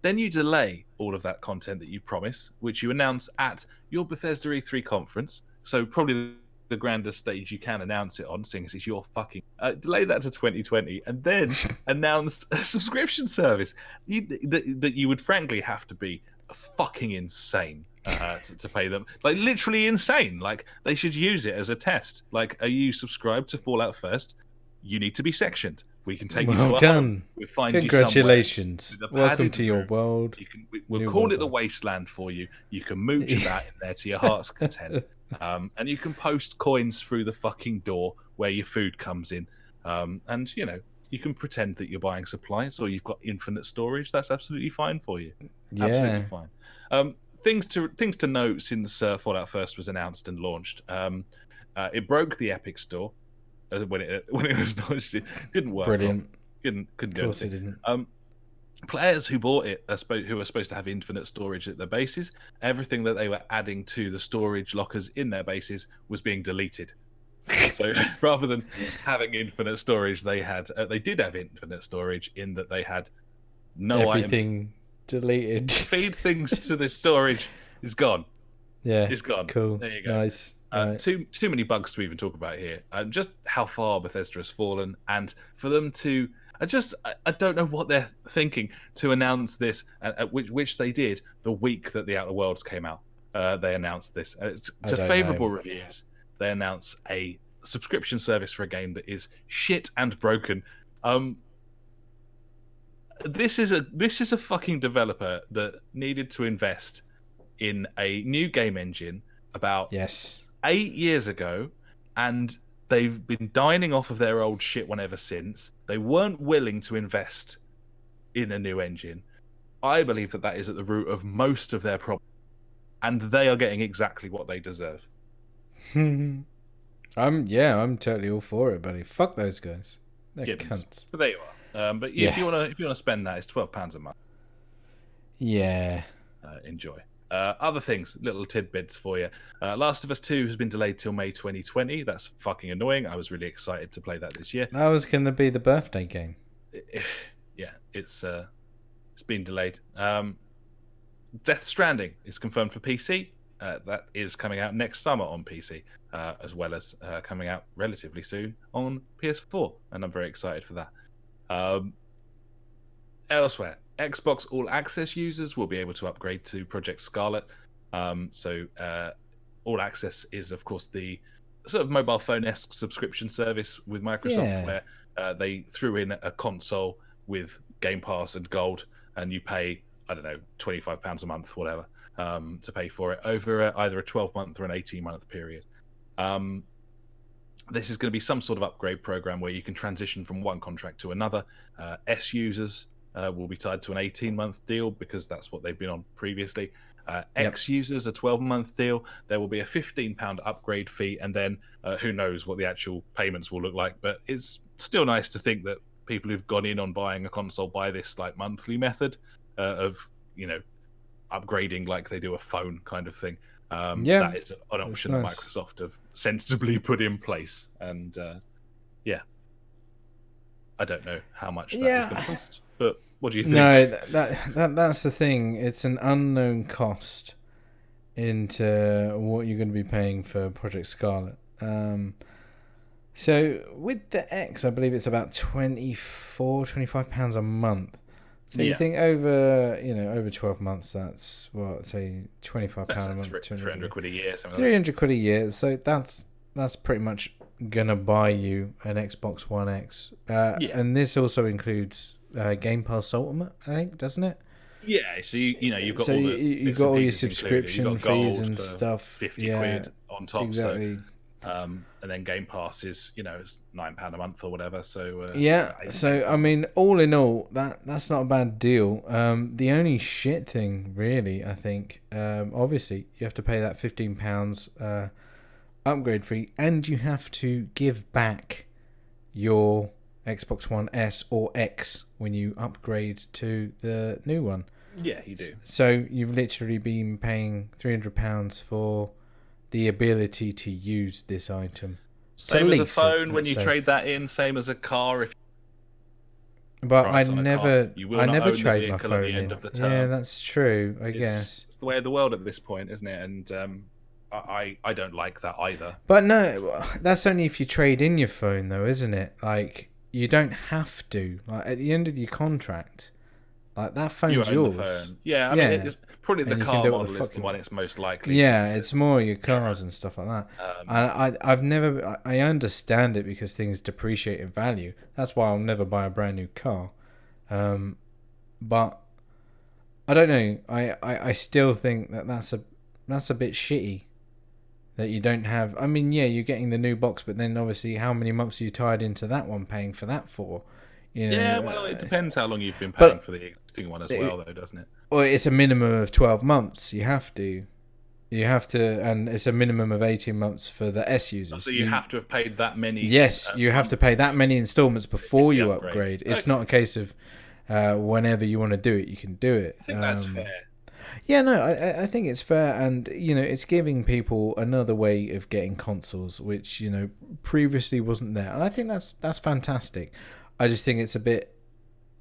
Then you delay all of that content that you promise, which you announce at your Bethesda E3 conference. So probably the grandest stage you can announce it on, seeing as it's your fucking... delay that to 2020 and then announce a subscription service that you would frankly have to be fucking insane to pay them. Like, literally insane. Like, they should use it as a test. Like, are you subscribed to Fallout First? You need to be sectioned. We can take you to our home. We'll find Congratulations. You Welcome to your world. We'll call it the wasteland for you. You can mooch about in there to your heart's content. And you can post coins through the fucking door where your food comes in. And, you can pretend that you're buying supplies or you've got infinite storage. That's absolutely fine for you. Yeah. Absolutely fine. Things to note since Fallout First was announced and launched. It broke the Epic Store when it was launched. It didn't work. Brilliant. Couldn't do Of course anything. it didn't. Players who bought it who were supposed to have infinite storage at their bases, everything that they were adding to the storage lockers in their bases was being deleted. So rather than having infinite storage, they did have infinite storage in that they had no everything items. Deleted. Feed things to the storage is gone. Yeah, it's gone. Cool. There you go. Nice. Right. Too many bugs to even talk about here. Just how far Bethesda has fallen, and for them to, I don't know what they're thinking to announce this, which they did the week that the Outer Worlds came out. They announced this to favourable reviews. They announce a subscription service for a game that is shit and broken. This is a fucking developer that needed to invest in a new game engine about 8 years ago, and they've been dining off of their old shit one ever since. They weren't willing to invest in a new engine. I believe that is at the root of most of their problems, and they are getting exactly what they deserve. I'm totally all for it, buddy. Fuck those guys. They're cunts. So there you are. But if you want to spend that, it's £12 a month. Yeah. Enjoy. Other things, little tidbits for you. Last of Us 2 has been delayed till May 2020. That's fucking annoying. I was really excited to play that this year. That was going to be the birthday game. Yeah, it's been delayed. Death Stranding is confirmed for PC. That is coming out next summer on PC, as well as coming out relatively soon on PS4, and I'm very excited for that. Elsewhere, Xbox All Access users will be able to upgrade to Project Scarlet. So All Access is, of course, the sort of mobile phone-esque subscription service with Microsoft, where they threw in a console with Game Pass and Gold, and you pay, I don't know, £25 a month, whatever, to pay for it over either a 12-month or an 18-month period. This is going to be some sort of upgrade program where you can transition from one contract to another. S users will be tied to an 18-month deal because that's what they've been on previously. X users, a 12-month deal. There will be a £15 upgrade fee, and then who knows what the actual payments will look like. But it's still nice to think that people who've gone in on buying a console buy this like monthly method of, upgrading like they do a phone kind of thing. That is an option that Microsoft have sensibly put in place. And I don't know how much that is going to cost, but what do you think? No, that's the thing. It's an unknown cost into what you're going to be paying for Project Scarlet. So with the X, I believe it's about £25 a month. So you think over 12 months, that's what, say £25 a month, 300 quid a year, something 300 quid a year. So that's pretty much gonna buy you an Xbox One X. And this also includes Game Pass Ultimate, I think, doesn't it? Yeah, so you've got you've got all your subscription fees and stuff. 50 quid on top. Exactly. So, and then Game Pass is, it's £9 a month or whatever. So so I mean, all in all, that's not a bad deal. The only shit thing, really, I think, obviously, you have to pay that £15 upgrade fee, and you have to give back your Xbox One S or X when you upgrade to the new one. Yeah, you do. So you've literally been paying £300 for the ability to use this item. Same as a phone when you trade that in. Same as a car. But I never trade my phone in. Yeah, that's true. I guess it's the way of the world at this point, isn't it? And I don't like that either. But no, that's only if you trade in your phone, though, isn't it? Like, you don't have to. Like, at the end of your contract, like, that phone's yours. Phone. Yeah, I mean, it's probably the car model is the one it's most likely. Yeah, it's more your cars and stuff like that. I understand it because things depreciate in value. That's why I'll never buy a brand new car. But I don't know. I still think that's a bit shitty. That you don't have. I mean, yeah, you're getting the new box, but then obviously, how many months are you tied into that one, paying for that for? Yeah, well, it depends how long you've been paying for the existing one as well, though, doesn't it? Well, it's a minimum of 12 months. You have to, and it's a minimum of 18 months for the S users. So you have to have paid that many. Yes, you have to pay that many installments before you upgrade. It's not a case of whenever you want to do it, you can do it. I think that's fair. Yeah, no, I think it's fair, and it's giving people another way of getting consoles, which previously wasn't there, and I think that's fantastic. I just think it's a bit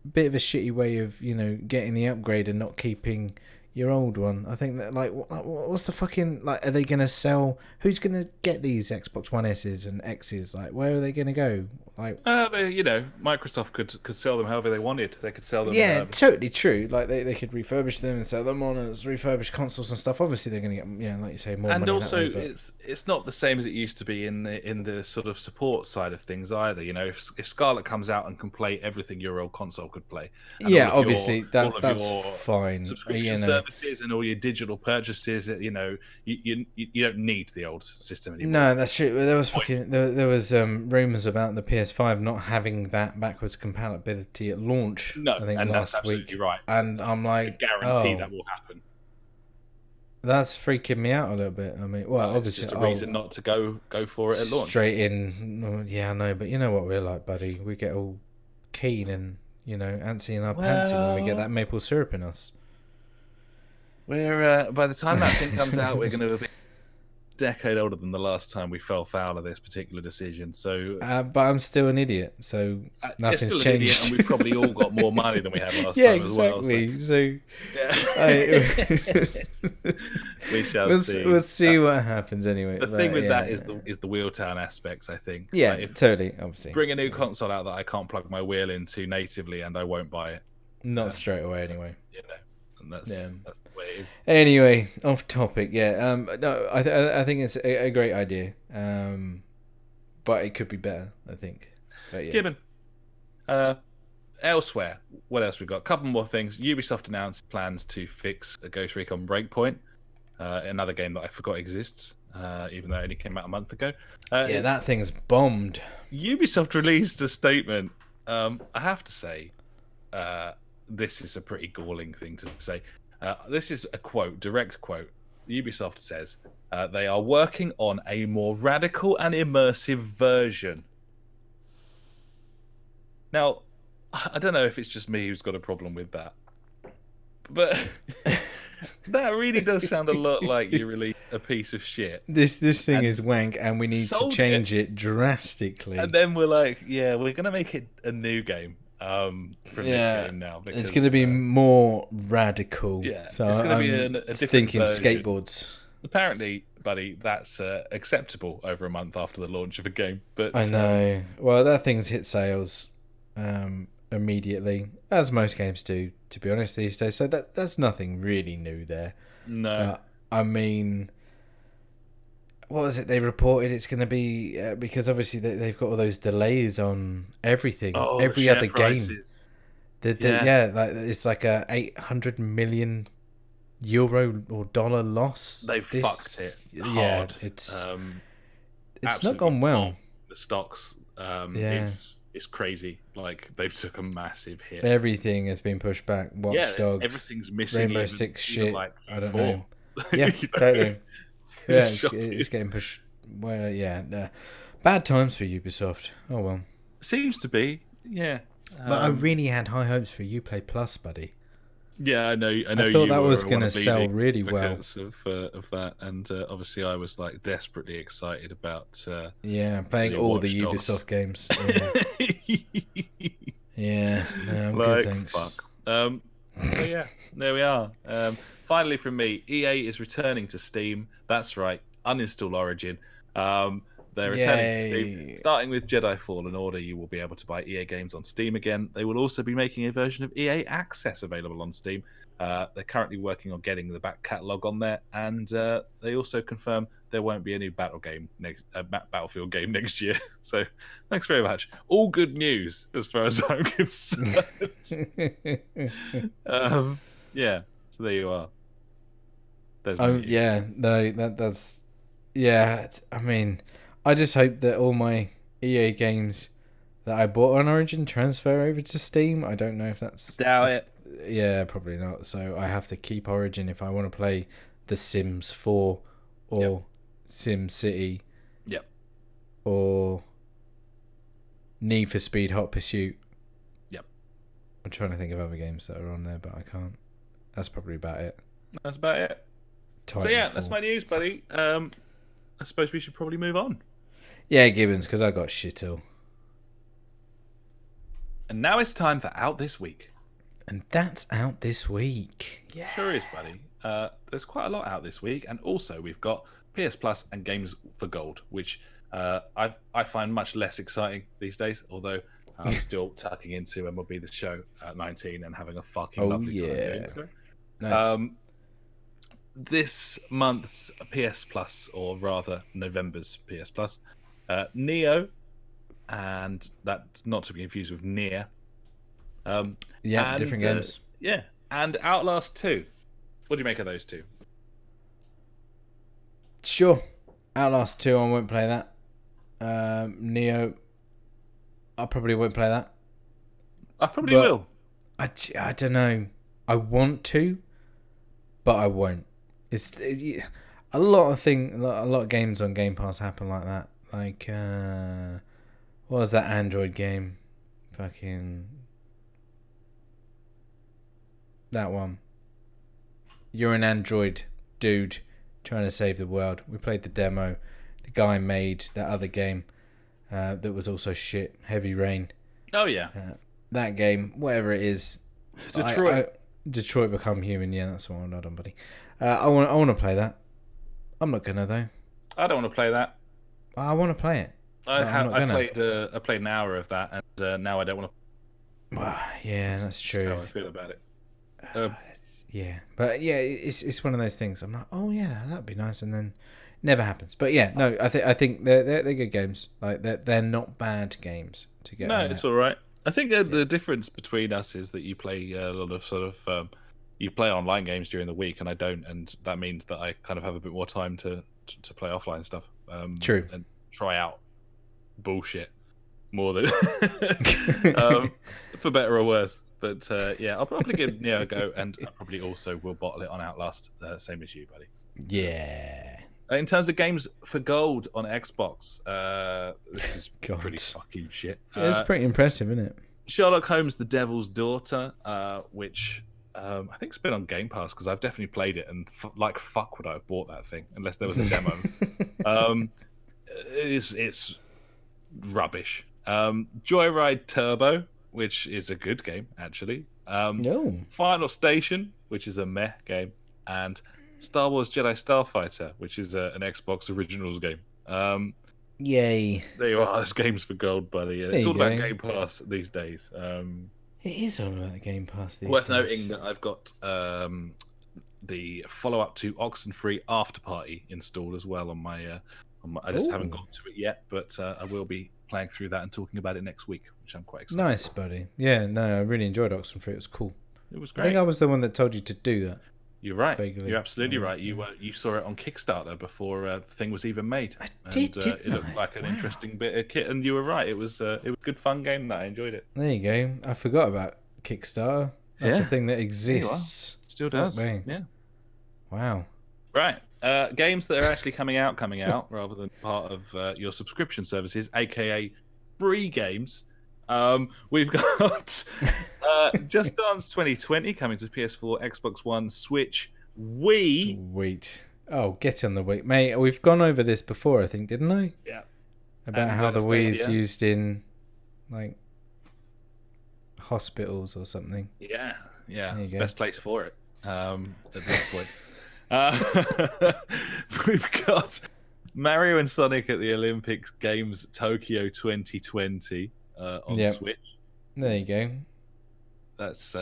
of a shitty way of getting the upgrade and not keeping your old one. I think that what's the fucking are they gonna sell? Who's gonna get these Xbox One S's and X's? Like, where are they gonna go? Like, Microsoft could sell them however they wanted. They could sell them. Yeah, totally true. Like they could refurbish them and sell them on as refurbished consoles and stuff. Obviously, they're gonna get like you say more money. And also, that way, it's not the same as it used to be in the sort of support side of things either. If Scarlett comes out and can play everything your old console could play, obviously that's your fine. Subscription services and all your digital purchases, you don't need the old system anymore. No, that's true. There was there was rumors about the PS5 not having that backwards compatibility at launch. No, I think and last that's absolutely week, right. And I'm like, I guarantee that will happen. That's freaking me out a little bit. I mean, well, obviously, it's just a reason not to go for it at launch. Straight in, yeah, I know, but you know what we're like, buddy. We get all keen and antsy in our pantsy when we get that maple syrup in us. We're by the time that thing comes out, we're going to be a decade older than the last time we fell foul of this particular decision. So, but I'm still an idiot, so nothing's changed. Idiot, and we've probably all got more money than we had last time exactly. As well. We shall see. We'll see what happens anyway. The thing with that is the wheel turn aspects. I think. Yeah, totally. Obviously, bring a new console out that I can't plug my wheel into natively, and I won't buy it. Not straight away, anyway. And that's the way it is. Anyway, off topic. Yeah. No, I think it's a great idea. But it could be better. I think. But, yeah. Gibbon. Elsewhere, what else we got? A couple more things. Ubisoft announced plans to fix a Ghost Recon Breakpoint, another game that I forgot exists, even though it only came out a month ago. That thing's bombed. Ubisoft released a statement. I have to say, this is a pretty galling thing to say. This is a quote, direct quote. Ubisoft says they are working on a more radical and immersive version. Now, I don't know if it's just me who's got a problem with that, but that really does sound a lot like you released a piece of shit. This thing is wank, and we need to change it drastically. And then we're like, we're going to make it a new game from this game now. Because, it's going to be more radical. Yeah, so it's going to be a different thinking version. Skateboards. Apparently, buddy, that's acceptable over a month after the launch of a game. But I know. Well, that thing's hit sales immediately, as most games do, to be honest, these days. So that's nothing really new there. No. I mean, what was it they reported it's going to be? Because obviously they've got all those delays on everything. Every other prices. game. It's like a 800 million euro or dollar loss. They've fucked it hard. Yeah, it's not gone well. The stocks, it's crazy. Like, they've took a massive hit. Everything has been pushed back. Watch Dogs, everything's missing. Rainbow Six shit. Like I don't know. Yeah, totally. Yeah, it's getting pushed. Well, bad times for Ubisoft. Oh well. Seems to be. Yeah. But I really had high hopes for Uplay Plus, buddy. Yeah, I know. I thought that was going to sell really well because of that, and obviously I was like desperately excited about. Playing all the Ubisoft games. Yeah, no, I'm good, thanks. Fuck. But yeah, there we are. Finally, from me, EA is returning to Steam. That's right, uninstall Origin. They're returning to Steam. Starting with Jedi Fallen Order, you will be able to buy EA games on Steam again. They will also be making a version of EA Access available on Steam. They're currently working on getting the back catalogue on there, and they also confirm there won't be a new Battlefield game next year. So, thanks very much. All good news as far as I'm concerned. So there you are. There's that's. Yeah, I mean, I just hope that all my EA games that I bought on Origin transfer over to Steam. I don't know if that's... Doubt it. Yeah, probably not. So I have to keep Origin if I want to play The Sims 4 or Sim City. Yep. Or Need for Speed Hot Pursuit. Yep. I'm trying to think of other games that are on there, but I can't. That's probably about it. That's about it. So that's my news, buddy. I suppose we should probably move on. Yeah, Gibbons, because I got shit all. And now it's time for Out This Week. And that's out this week. Yeah. Sure is, buddy. There's quite a lot out this week. And also, we've got PS Plus and Games for Gold, which I find much less exciting these days, although I'm still tucking into MLB The Show at 19 and having a fucking lovely time doing so. Nice. This month's PS Plus, or rather November's PS Plus, Neo, and that's not to be confused with Nier. Different games. And Outlast 2. What do you make of those two? Sure. Outlast 2, I won't play that. Neo, I probably won't play that. I probably will. I don't know. I want to, but I won't. It's a lot of games on Game Pass happen like that. Like, what was that Android game? Fucking that one. You're an android dude trying to save the world. We played the demo. The guy made that other game that was also shit. Heavy Rain. Oh yeah. That game, whatever it is. Detroit Become Human. Yeah, that's the one. Well done, buddy. I want to play that. I'm not gonna though. I don't want to play that. I want to play it. I played an hour of that, and now I don't want to. Yeah, that's true. That's how I feel about it. Yeah, but yeah, it's one of those things. I'm like, oh yeah, that'd be nice, and then never happens. But yeah, no, I think they're good games. Like they're not bad games to get. No, it's all right. I think the difference between us is that you play a lot of sort of you play online games during the week, and I don't, and that means that I kind of have a bit more time to play offline stuff. True. And try out bullshit more than for better or worse. But yeah, I'll probably give Neo a go, and I probably also will bottle it on Outlast, same as you, buddy. Yeah. In terms of games for gold on Xbox, this is pretty fucking shit. It's pretty impressive, isn't it? Sherlock Holmes: The Devil's Daughter, which I think it's been on Game Pass because I've definitely played it, and fuck would I have bought that thing unless there was a demo. It's rubbish. Joyride Turbo, which is a good game actually. Final Station, which is a meh game, and Star Wars Jedi Starfighter, which is an Xbox Originals game. Yay! There you are. There's games for gold, buddy. It's all about Game Pass these days. It is all about the Game Pass these Worth days. noting that I've got the follow-up to Oxenfree After Party installed as well on my. I just haven't got to it yet, but I will be playing through that and talking about it next week, which I'm quite excited. Nice, buddy. Yeah, no, I really enjoyed Oxenfree. It was cool. It was great. I think I was the one that told you to do that. You're right. Vaguely. You're absolutely right. You saw it on Kickstarter before the thing was even made. It looked like an interesting bit of kit, and you were right. It was a good fun game that I enjoyed it. There you go. I forgot about Kickstarter. That's a thing that exists. Still does. Yeah. Wow. Right. Games that are actually coming out rather than part of your subscription services, aka free games. We've got Just Dance 2020 coming to PS4, Xbox One, Switch, Wii. Sweet. Oh, get on the Wii. Mate, we've gone over this before, I think, didn't I? Yeah. About how the Wii is used in, like, hospitals or something. Yeah. It's the best place for it at this point. We've got Mario and Sonic at the Olympic Games Tokyo 2020 on Switch. There you go. That's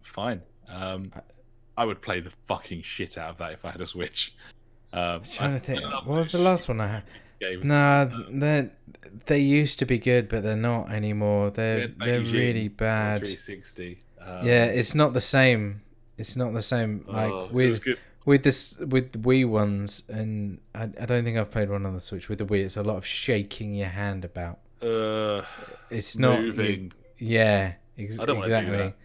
fine. I would play the fucking shit out of that if I had a Switch. I'm trying to think. What was the last one I had? Nah, they used to be good, but they're not anymore. They're really bad. 360. Yeah, it's not the same. It's not the same. Like with the Wii ones, and I don't think I've played one on the Switch. With the Wii, it's a lot of shaking your hand about. It's not moving. I don't want to do that.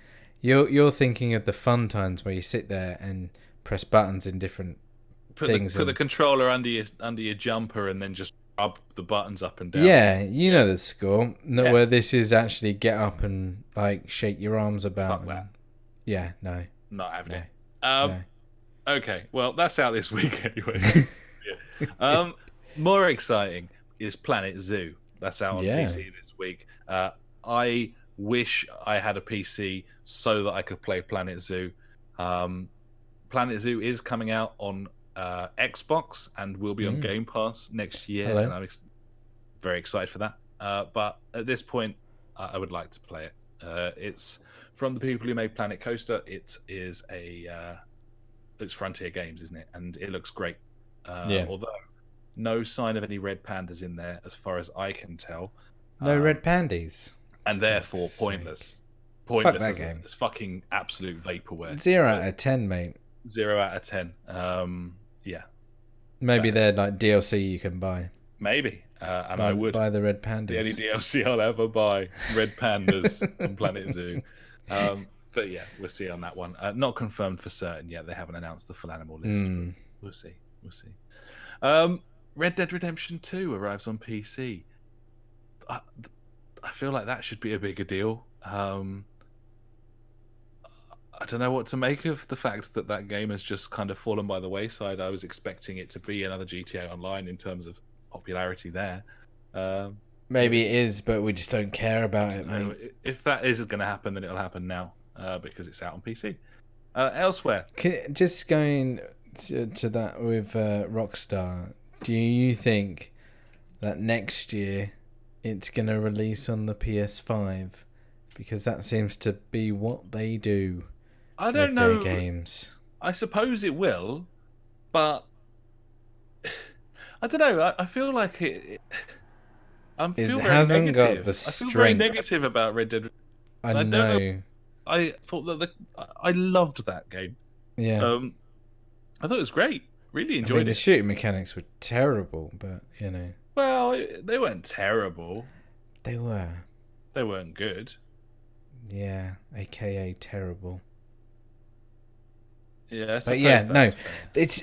You're thinking of the fun times where you sit there and press buttons in different things. Put the controller under your jumper and then just rub the buttons up and down. Yeah, you know the score. Where this is actually get up and like shake your arms about. Fuck that. Yeah, no. Not having it. No. Okay, well, that's out this week anyway. More exciting is Planet Zoo. That's out on PC this week. I wish I had a PC so that I could play Planet Zoo. Planet Zoo is coming out on Xbox and will be on Game Pass next year. Hello. And I'm very excited for that. But at this point, I would like to play it. It's from the people who made Planet Coaster. It is it's Frontier Games, isn't it? And it looks great. Although no sign of any red pandas in there, as far as I can tell. No red pandas. And therefore pointless. Fuck that game. It's fucking absolute vaporware. 0 out of 10, mate. 0 out of 10. Yeah. Maybe they're like DLC you can buy. Maybe. And I would buy the red pandas. The only DLC I'll ever buy, red pandas on Planet Zoo. But yeah, we'll see on that one. Not confirmed for certain yet. They haven't announced the full animal list. We'll see. Red Dead Redemption 2 arrives on PC. I feel like that should be a bigger deal. I don't know what to make of the fact that game has just kind of fallen by the wayside. I was expecting it to be another GTA Online in terms of popularity there. Maybe it is, but we just don't care about it, mate. If that isn't going to happen, then it'll happen now because it's out on PC. Elsewhere. Just going to that with Rockstar, do you think that next year it's going to release on the PS5? Because that seems to be what they do. I don't know. Their games. I suppose it will, but I don't know. I feel like it feel very negative. Got the strength. I feel very negative about Red Dead. I know. I thought that I loved that game. Yeah. I thought it was great. Really enjoyed it. The shooting mechanics were terrible, but you know. Well, they weren't terrible. They were. They weren't good. Yeah, aka terrible. Yeah, but yeah, no, it's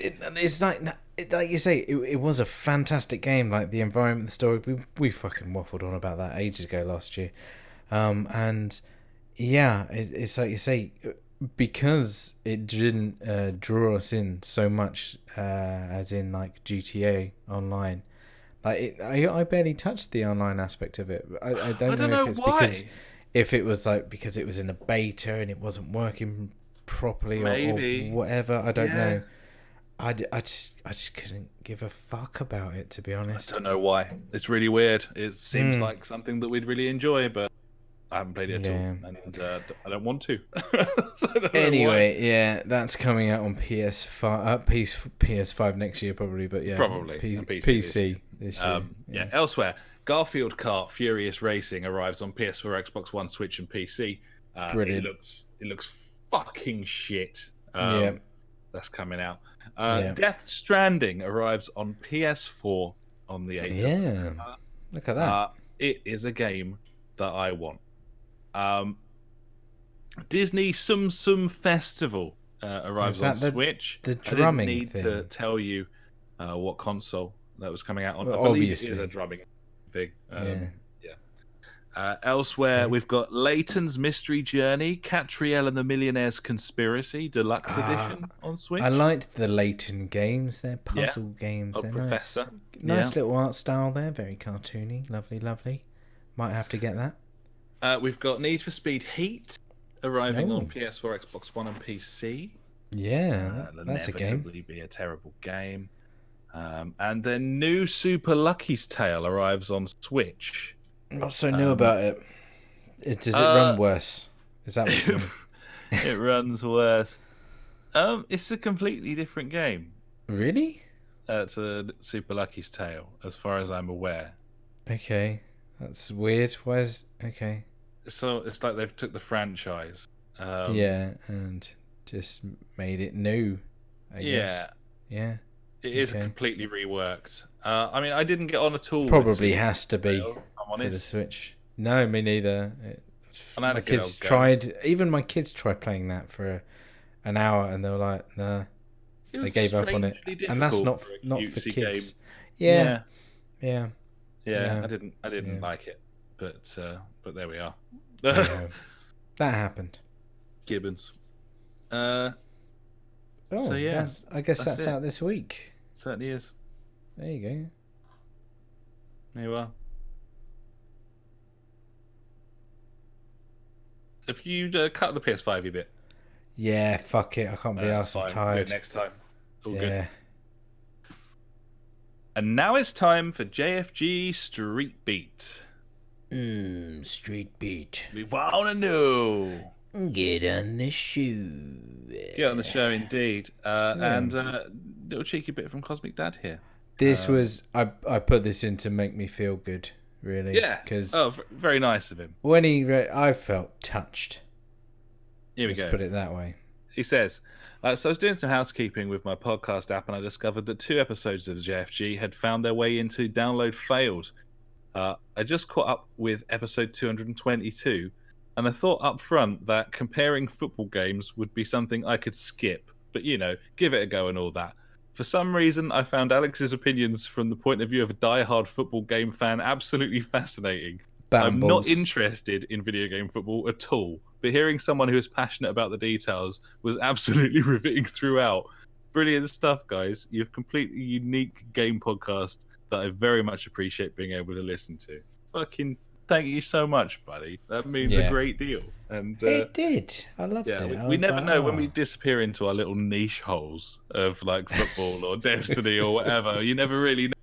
like you say, it was a fantastic game. Like the environment, the story, we fucking waffled on about that ages ago last year, and yeah, it's like you say, because it didn't draw us in so much, as in like GTA Online. Like I barely touched the online aspect of it. I don't know if it's why. Because it was in a beta and it wasn't working properly or whatever. I don't know. I just couldn't give a fuck about it, to be honest. I don't know why. It's really weird. It seems like something that we'd really enjoy, but I haven't played it at all, and I don't want to. So anyway, yeah, that's coming out on PS5 next year probably, but yeah, probably PC this year. Yeah. Elsewhere, Garfield Kart Furious Racing arrives on PS4, Xbox One, Switch, and PC. Brilliant. It looks fucking shit. That's coming out. Death Stranding arrives on PS4 on the 8th. Yeah, look at that. It is a game that I want. Disney Sum Festival arrives on Switch. The drumming I didn't need thing. to tell you what console that was coming out on. Well, I believe obviously. it is a drumming thing. Elsewhere, we've got Layton's Mystery Journey, Catriel and the Millionaire's Conspiracy Deluxe Edition on Switch. I liked the Layton games. They're puzzle games. They're Professor. Nice little art style there. Very cartoony. Lovely. Might have to get that. We've got Need for Speed Heat arriving on PS4, Xbox One, and PC. Yeah, that's a game. Inevitably be a terrible game. And then new Super Lucky's Tale arrives on Switch. What's so new about it? Does it run worse? Is that what's new? It runs worse. It's a completely different game. Really? It's a Super Lucky's Tale, as far as I'm aware. Okay, that's weird. Okay? So it's like they've took the franchise. And just made it new, I guess. Yeah. It is completely reworked. I mean, I didn't get on at all. Probably has to be I'm honest. For the Switch. No, me neither. My kids tried. Even my kids tried playing that for an hour, and they were like, "Nah." They gave up on it, and that's not for kids. Yeah. Yeah. I didn't like it, but there we are. That happened. Gibbons. I guess that's out this week. It certainly is. There you go. There you are. Have you cut the PS5 a bit? Yeah, fuck it. I can't be arsed. I'm tired. Good, next time. All good. And now it's time for JfG Street Beat. Street Beat. We want to know. Get on the show. Get on the show, indeed. And little cheeky bit from Cosmic Dad here. This was... I put this in to make me feel good, really. Yeah. Cause very nice of him. When I felt touched. Here we go. Let's put it that way. He says, so I was doing some housekeeping with my podcast app and I discovered that 2 episodes of JFG had found their way into download failed. I just caught up with episode 222 and I thought up front that comparing football games would be something I could skip, but give it a go and all that. For some reason, I found Alex's opinions from the point of view of a die-hard football game fan absolutely fascinating. I'm not interested in video game football at all, but hearing someone who is passionate about the details was absolutely riveting throughout. Brilliant stuff, guys. You have a completely unique game podcast that I very much appreciate being able to listen to. Fucking thank you so much, buddy. That means a great deal. And it did. I loved it. We never know when we disappear into our little niche holes of like football or Destiny or whatever. You never really know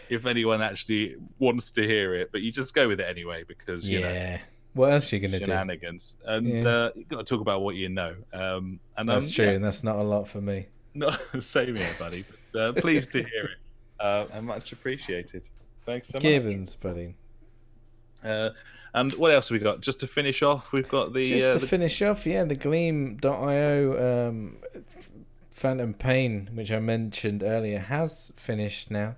if anyone actually wants to hear it, but you just go with it anyway because you know what else are you gonna do? Shenanigans, and you've got to talk about what you know. And that's true, and that's not a lot for me. No, same here, buddy. But, pleased to hear it, and much appreciated. Thanks so much, Gibbons, buddy. And what else have we got? Just to finish off, we've got the the Gleam.io Phantom Pain, which I mentioned earlier, has finished now.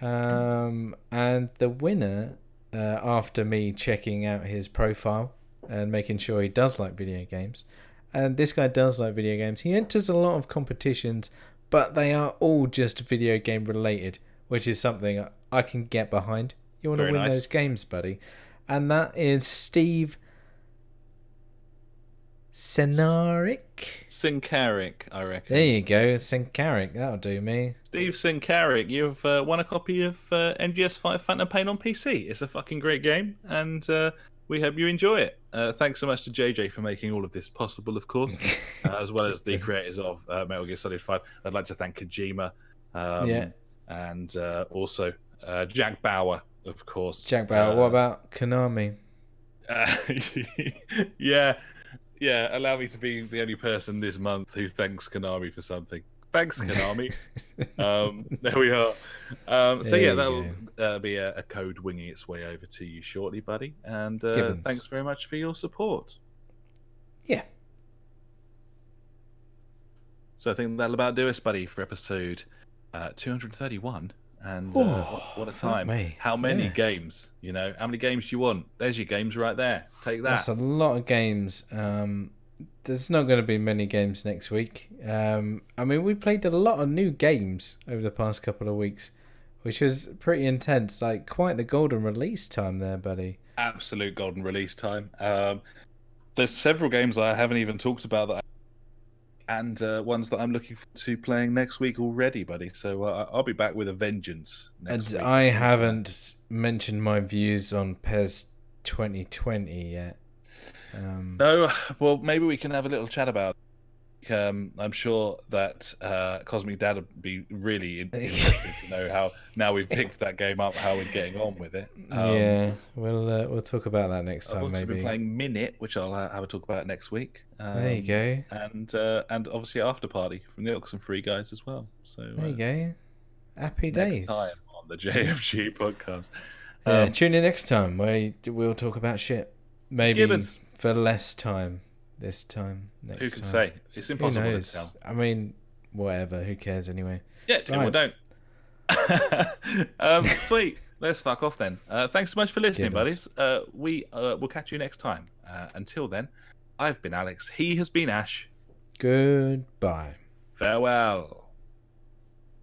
And the winner, after me checking out his profile and making sure he does like video games, and this guy does like video games, he enters a lot of competitions, but they are all just video game related, which is something I can get behind. You want to win those games, buddy. And that is Steve Sincaric, I reckon. There you go, Sincaric. That'll do me. Steve Sincaric, you've won a copy of MGS5 Phantom Pain on PC. It's a fucking great game, and we hope you enjoy it. Thanks so much to JJ for making all of this possible, of course, as well as the creators of Metal Gear Solid 5. I'd like to thank Kojima, and also Jack Bauer, of course. Jack Bauer. What about Konami? Yeah, allow me to be the only person this month who thanks Konami for something. Thanks, Konami. There we are. That'll be a code winging its way over to you shortly, buddy. And thanks very much for your support. Yeah. So I think that'll about do us, buddy, for episode 231. And what a time. How many games? How many games do you want? There's your games right there. Take that. That's a lot of games. There's not going to be many games next week. We played a lot of new games over the past couple of weeks, which was pretty intense. Like, quite the golden release time there, buddy. Absolute golden release time. There's several games I haven't even talked about and ones that I'm looking forward to playing next week already, buddy. So I'll be back with a vengeance next week. I haven't mentioned my views on PES 2020 yet. No, well, maybe we can have a little chat about it. I'm sure that Cosmic Dad would be really interested to know how, now we've picked that game up, how we're getting on with it. We'll talk about that next time. I've also maybe been playing Minute, which I'll have a talk about next week. There you go. And obviously After Party from the Oxenfree guys as well. So there you go. Happy days. Next time on the JfG podcast. Tune in next time where we'll talk about shit. Maybe Gibbons. For less time. This time, next time. Who can say? It's impossible to tell. Whatever. Who cares anyway? Yeah, or don't. Sweet. Let's fuck off then. Thanks so much for listening, buddies. We'll catch you next time. Until then, I've been Alex. He has been Ash. Goodbye. Farewell.